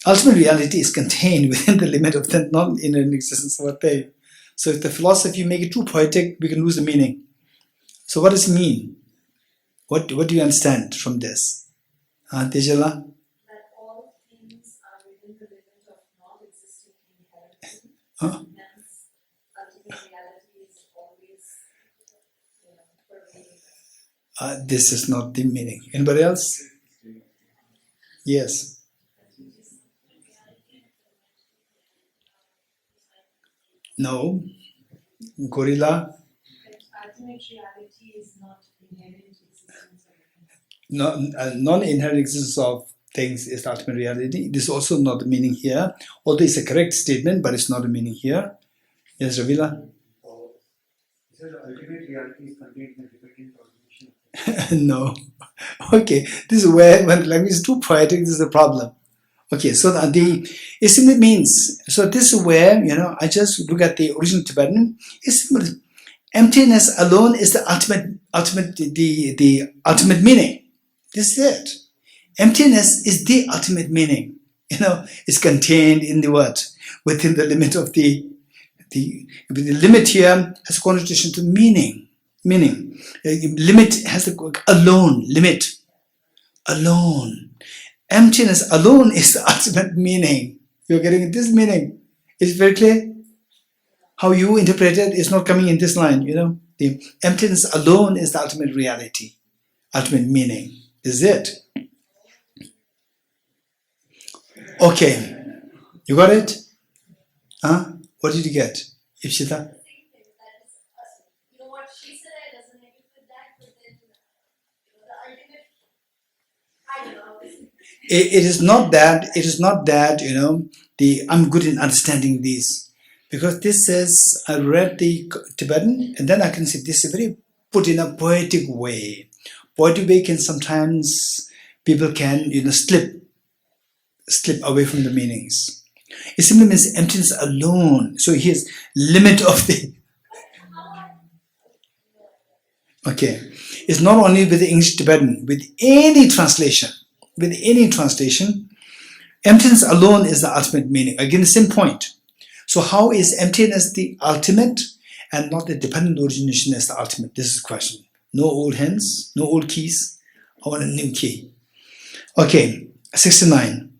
Ultimate reality is contained within the limit of the non-inherent existence of a thing. So if the philosophy make it too poetic, we can lose the meaning. So what does it mean? What do you understand from this? Tejala? That all things are within the limit of non-existing inheritance. Huh? Hence, ultimate reality is always pervading. This is not the meaning. Anybody else? Yes. No. Gorilla? Ultimate reality is not inherent existence of Non-inherent existence of things is the ultimate reality. This is also not the meaning here. Although it's a correct statement, but it's not the meaning here. Yes, Ravila? Is the ultimate reality is contained in the dependent origination? No. Okay, this is where when language is too poetic, this is a problem. Okay, so it simply means, so this is where, I just look at the original Tibetan, it's simply, emptiness alone is the ultimate meaning. This is it. Emptiness is the ultimate meaning. It's contained in the what? Within the limit of the limit here has a connotation to meaning. Limit has the alone, limit. Alone. Emptiness alone is the ultimate meaning. You're getting this meaning. It's very clear. How you interpret it is not coming in this line, The emptiness alone is the ultimate reality, ultimate meaning. This is it. Okay. You got it? Huh? What did you get, Ipshita? You know what she said, I resonated with that, but then the ultimate, I don't know. It is not that, I'm good in understanding these. Because this says, I read the Tibetan, and then I can see this is very put in a poetic way. Poetic way can sometimes, people can, slip away from the meanings. It simply means emptiness alone. So here's limit of the... Okay. It's not only with the English Tibetan, with any translation, emptiness alone is the ultimate meaning. Again, the same point. So how is emptiness the ultimate and not the dependent origination as the ultimate? This is the question. No old hands, no old keys. I want a new key. Okay, 69.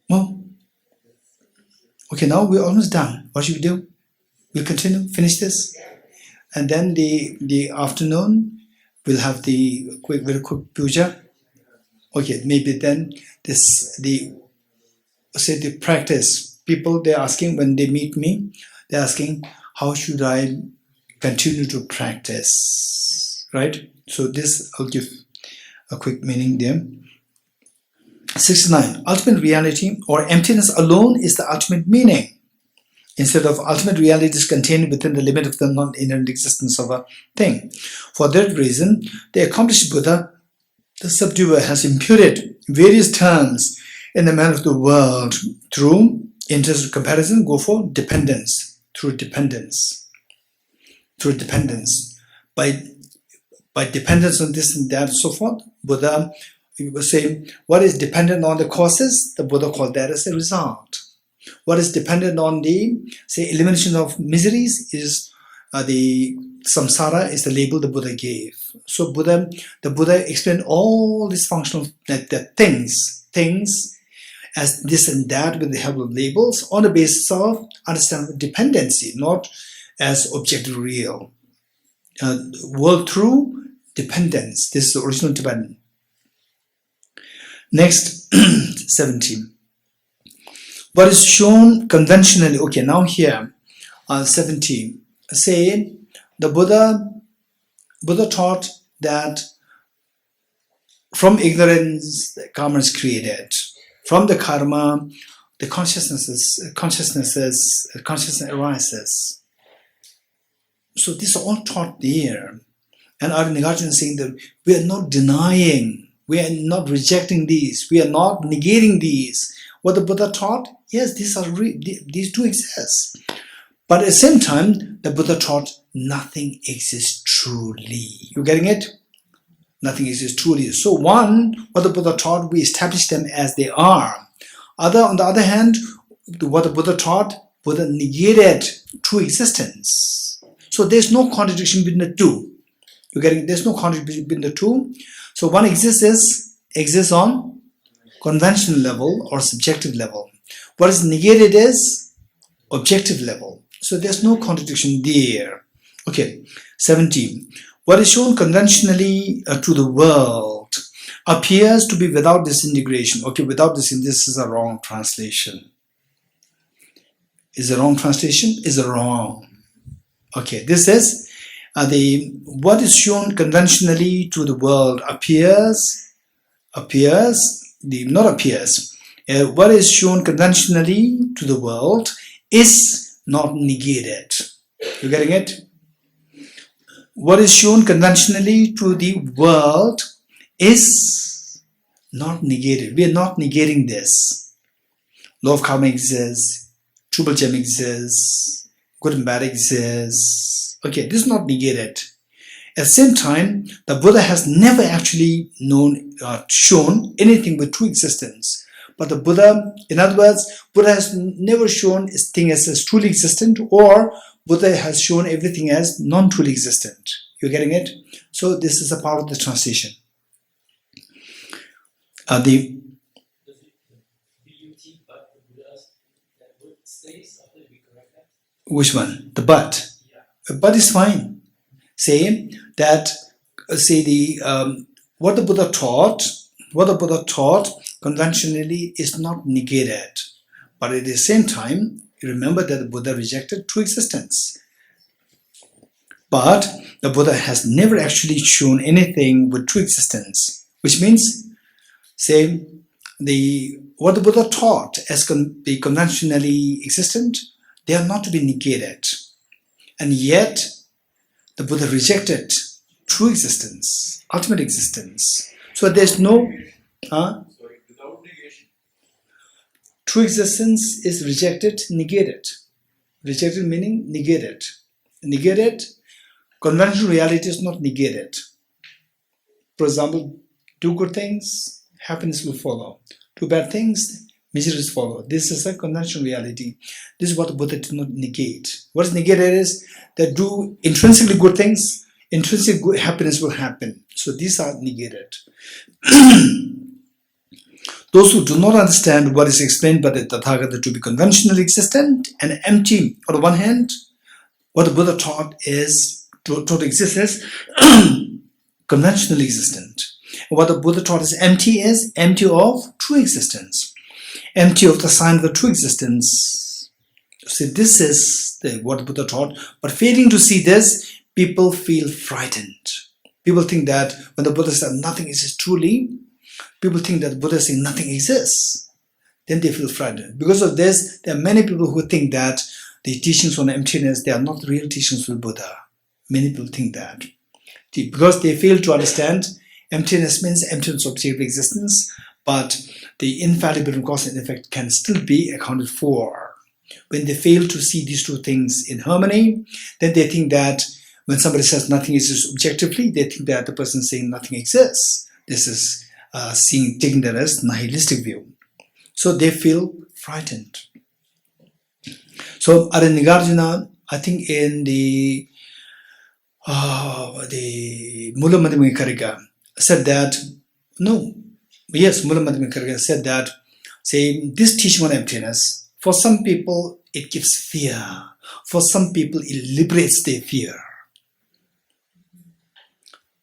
Well, okay, now we're almost done. What should we do? We'll continue, finish this. And then the afternoon, We'll have the very quick puja. Okay, maybe then the practice. People, they're asking when they meet me, they're asking, how should I continue to practice? Right? So this, I'll give a quick meaning there. 69. Ultimate reality or emptiness alone is the ultimate meaning. Instead of ultimate reality is contained within the limit of the non-inherent existence of a thing. For that reason, the accomplished Buddha, the subduer, has imputed various terms in the man of the world through interest comparison, go for dependence, through dependence. Through dependence. By dependence on this and that and so forth, Buddha, he was saying, what is dependent on the causes, the Buddha called that as a result. What is dependent on the, say, elimination of miseries is the samsara is the label the Buddha gave. So the Buddha explained all these functional things as this and that with the help of labels on the basis of understanding dependency, not as objective real. World through dependence. This is the original Tibetan. Next, 17. What is shown conventionally, okay, now here, 17, say the Buddha taught that from ignorance, the karma is created. From the karma, the consciousness arises. So this is all taught there. And our Nagarjuna is saying that we are not denying, we are not rejecting these, we are not negating these. What the Buddha taught, yes, these do exist. But at the same time, the Buddha taught nothing exists truly. You getting it? Nothing exists truly. So one, what the Buddha taught, we establish them as they are. On the other hand, what the Buddha taught, Buddha negated true existence. So there's no contradiction between the two. You getting it? There's no contradiction between the two. So one exists on conventional level or subjective level. What is negated is objective level. So there's no contradiction there. Okay, 17. What is shown conventionally to the world appears to be without disintegration. Okay, without this is a wrong translation. Is a wrong translation? Is a wrong. Okay, this is what is shown conventionally to the world what is shown conventionally to the world is not negated. You getting it? What is shown conventionally to the world is not negated. We are not negating this. Law of karma exists, Triple Gem exists, good and bad exists. Okay, this is not negated. At the same time, the Buddha has never actually shown anything with true existence. But the Buddha, in other words, Buddha has never shown a thing as truly existent, or Buddha has shown everything as non-truly existent. You're getting it? So this is a part of the translation. Do you think but the Buddha's that word stays after we correct that? Which one? The but. Yeah. But is fine. Say that, what the Buddha taught conventionally is not negated. But at the same time, remember that the Buddha rejected true existence. But the Buddha has never actually shown anything with true existence, which means, what the Buddha taught as the conventionally existent, they are not to be negated. And yet, the Buddha rejected true existence, ultimate existence. So there's no... Sorry, without negation. True existence is rejected, negated. Rejected meaning negated. Negated, conventional reality is not negated. For example, do good things, happiness will follow. Do bad things, miseries follow. This is a conventional reality. This is what the Buddha did not negate. What is negated is that do intrinsically good things, intrinsic good happiness will happen. So these are negated. Those who do not understand what is explained by the Tathagata to be conventionally existent and empty, on the one hand, what the Buddha taught exists conventionally existent. What the Buddha taught is empty of true existence, empty of the sign of the true existence. See, this is what the Buddha taught. But failing to see this, people feel frightened. People think that when the Buddha said nothing exists truly, people think that the Buddha is saying nothing exists. Then they feel frightened. Because of this, there are many people who think that the teachings on emptiness, they are not the real teachings of Buddha. Many people think that. Because they fail to understand emptiness means emptiness of objective existence, but the infallibility of cause and effect can still be accounted for. When they fail to see these two things in harmony, then they think that when somebody says nothing exists objectively, they think that the person is saying nothing exists. This is taking that as nihilistic view. So they feel frightened. So Nagarjuna, I think in the Mula Madhyamika Karika said that, Mula Madhyamika Karika said that, say, this teaching on emptiness, for some people it gives fear. For some people it liberates their fear.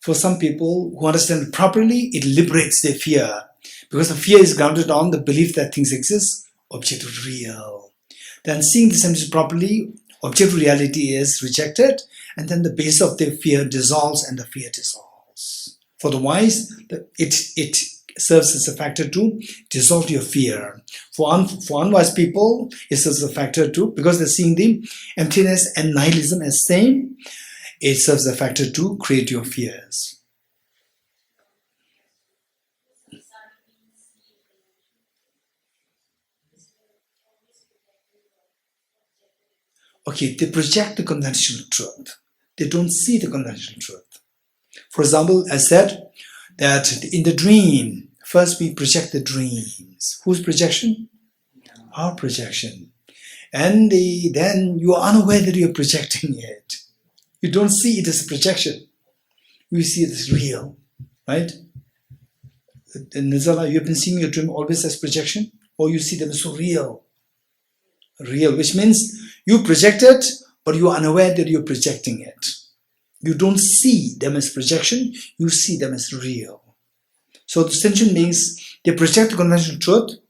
For some people who understand it properly, it liberates their fear. Because the fear is grounded on the belief that things exist, objective real. Then seeing this emptiness properly, objective reality is rejected, and then the base of their fear dissolves and the fear dissolves. For the wise, it serves as a factor to dissolve your fear. For unwise people, it serves as a factor to, because they're seeing the emptiness and nihilism as same, it serves as a factor to create your fears. Okay, they project the conventional truth. They don't see the conventional truth. For example, I said that in the dream, first we project the dreams. Whose projection? Our projection. And then you are unaware that you're projecting it. You don't see it as a projection. You see it as real, right? In Nizala, you've been seeing your dream always as projection, or you see them as so real. Real, which means you project it, but you are unaware that you're projecting it. You don't see them as projection, you see them as real. So the distinction means they project the conventional truth,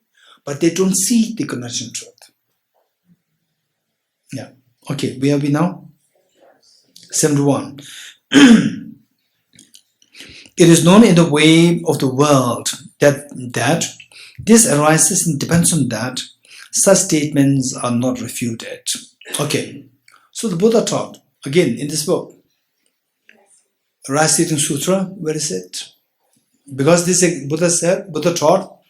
but they don't see the conventional truth. Yeah. Okay, where are we now? 71. It is known in the way of the world that this arises and depends on that. Such statements are not refuted. Okay, so the Buddha taught, again in this book, Rasitin Sutra, where is it? Because this Buddha taught,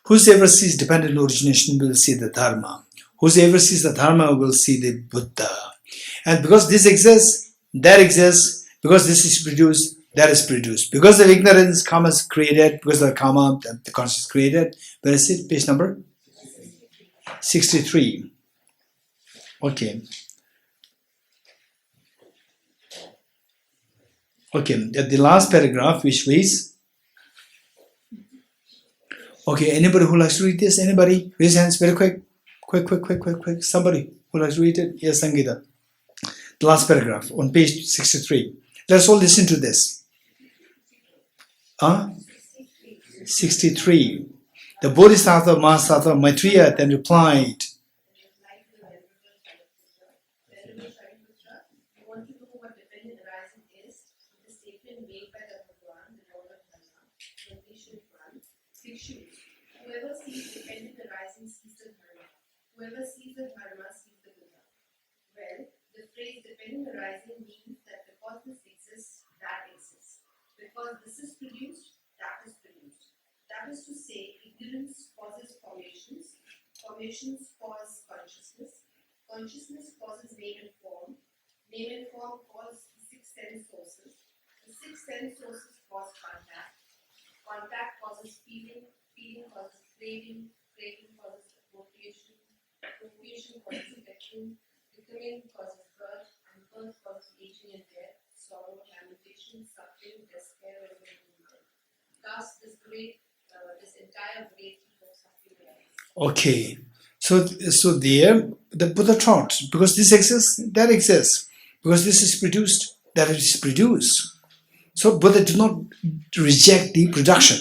whosoever sees dependent origination will see the Dharma. Whosoever sees the Dharma will see the Buddha. And because this exists, that exists. Because this is produced, that is produced. Because of ignorance, karma is created. Because of the karma, the consciousness is created. Where is it? Page number 63. Okay. Okay, at the last paragraph, which reads, okay, anybody who likes to read this? Anybody? Raise hands very quick. Quick. Somebody who likes to read it? Yes, Sangeeta. The last paragraph on page 63. Let's all listen to this. 63. The Bodhisattva Mahasattva Maitreya then replied, Whoever sees dependent arising sees the dharma. Whoever sees the dharma sees the Buddha. Well, the phrase dependent arising means that because this exists, that exists. Because this is produced, that is produced. That is to say, ignorance causes formations. Formations cause consciousness. Consciousness causes name and form. Name and form cause the six sense sources. The six sense sources cause contact. Contact causes feeling. Feeling causes craving. Craving causes appropriation. Appropriation causes becoming. Becoming causes birth. And birth causes aging and death. Sorrow, lamentation, suffering, despair, and everything. Thus, this entire great heap of suffering arises. okay. So there, the Buddha taught, because this exists, that exists. Because this is produced, that is produced. So Buddha did not reject the production.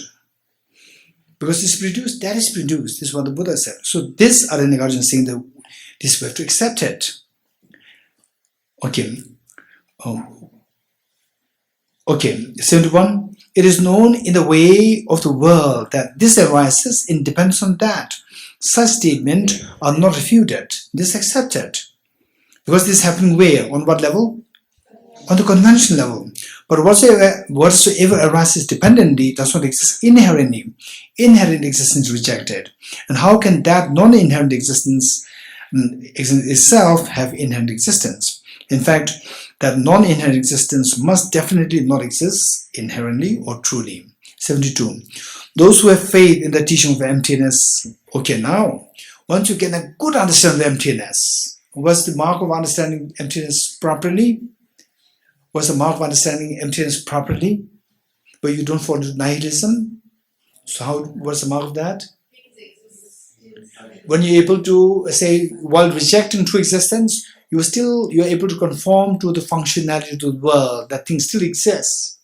Because it's produced, that is produced. This is what the Buddha said. So this Nagarjuna is saying that this we have to accept it. Okay. Okay. 71. It is known in the way of the world that this arises in dependence on that. Such statements are not refuted. This is accepted. Because this is happening where? On what level? On the conventional level. But whatsoever arises dependently does not exist inherently. Inherent existence is rejected. And how can that non-inherent existence itself have inherent existence? In fact, that non-inherent existence must definitely not exist inherently or truly. 72. Those who have faith in the teaching of emptiness. Okay, now, once you get a good understanding of emptiness, what's the mark of understanding emptiness properly? What's the mark of understanding emptiness properly? But you don't fall into nihilism. So what's the mark of that? When you're able to say, while rejecting true existence, you're able to conform to the functionality of the world, that thing still exists.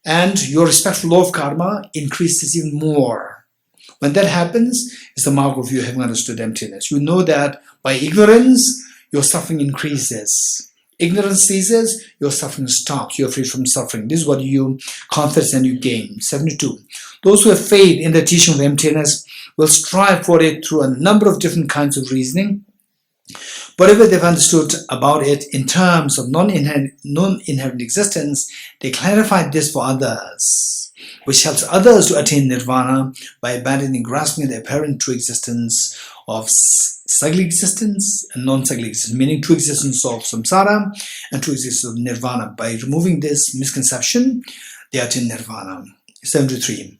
And your respect for law of karma increases even more. When that happens, it's the mark of you having understood emptiness. You know that by ignorance, your suffering increases. Ignorance ceases, your suffering stops. You're free from suffering. This is what you confess and you gain. 72. Those who have faith in the teaching of emptiness will strive for it through a number of different kinds of reasoning. Whatever they've understood about it in terms of non-inherent existence, they clarify this for others, which helps others to attain nirvana by abandoning grasping the apparent true existence of cyclic existence and non-cyclic existence, meaning true existence of samsara and true existence of nirvana. By removing this misconception, they attain nirvana. 73.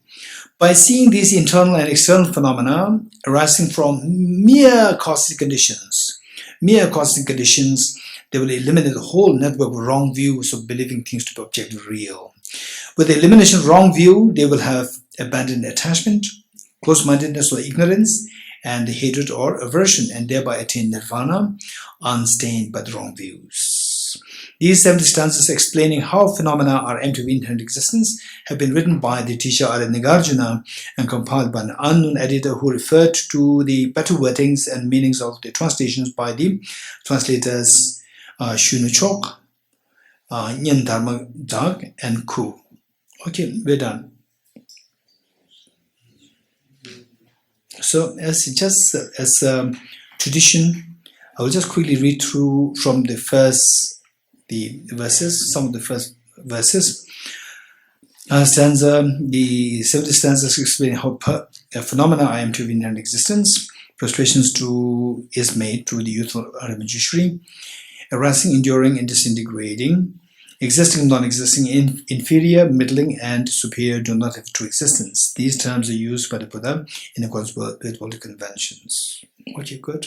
By seeing these internal and external phenomena arising from mere cosmic conditions, they will eliminate the whole network of wrong views of believing things to be objectively real. With the elimination of wrong view, they will have abandoned attachment, close-mindedness or ignorance, and hatred or aversion, and thereby attain nirvana, unstained by the wrong views. These 70 stanzas explaining how phenomena are empty of inherent existence have been written by the teacher Nagarjuna and compiled by an unknown editor who referred to the better wordings and meanings of the translations by the translators Shunuchok, Nyen Dharma Dag, and Ku. Okay, we're done. So as tradition, I will just quickly read through from the verses, some of the first verses. The 70 stanzas explain how phenomena are empty of inherent existence. Prostrations is made to the youthful Aramajishri, arising, enduring, and disintegrating. Existing, non-existing, inferior, middling, and superior do not have true existence. These terms are used by the Buddha in accordance with all the conventions. Okay, good.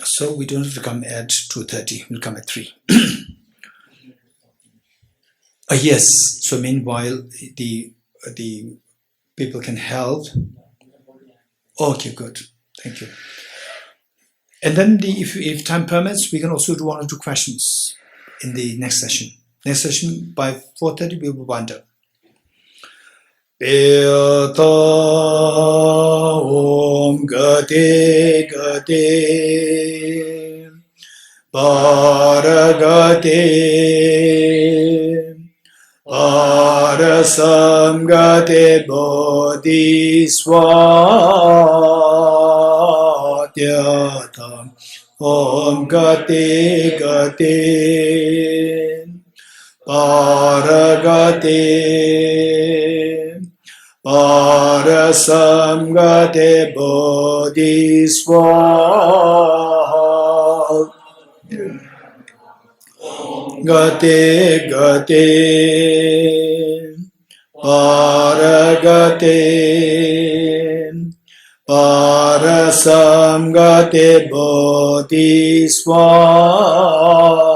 So we don't have to come at 2:30. We'll come at 3. Yes. So meanwhile, the people can help. Okay, good. Thank you. And then, if time permits, we can also do 1 or 2 questions in the next session. Next session, by 4:30, we will wind up. Peta Om Gate Gate Paragate Parasam Gate Bodhiswatyata Om Gate Gate Paragate Parasam Gate Bodhiswatyata Gate Gate Paragate Parasam Gate Bodhiswatyata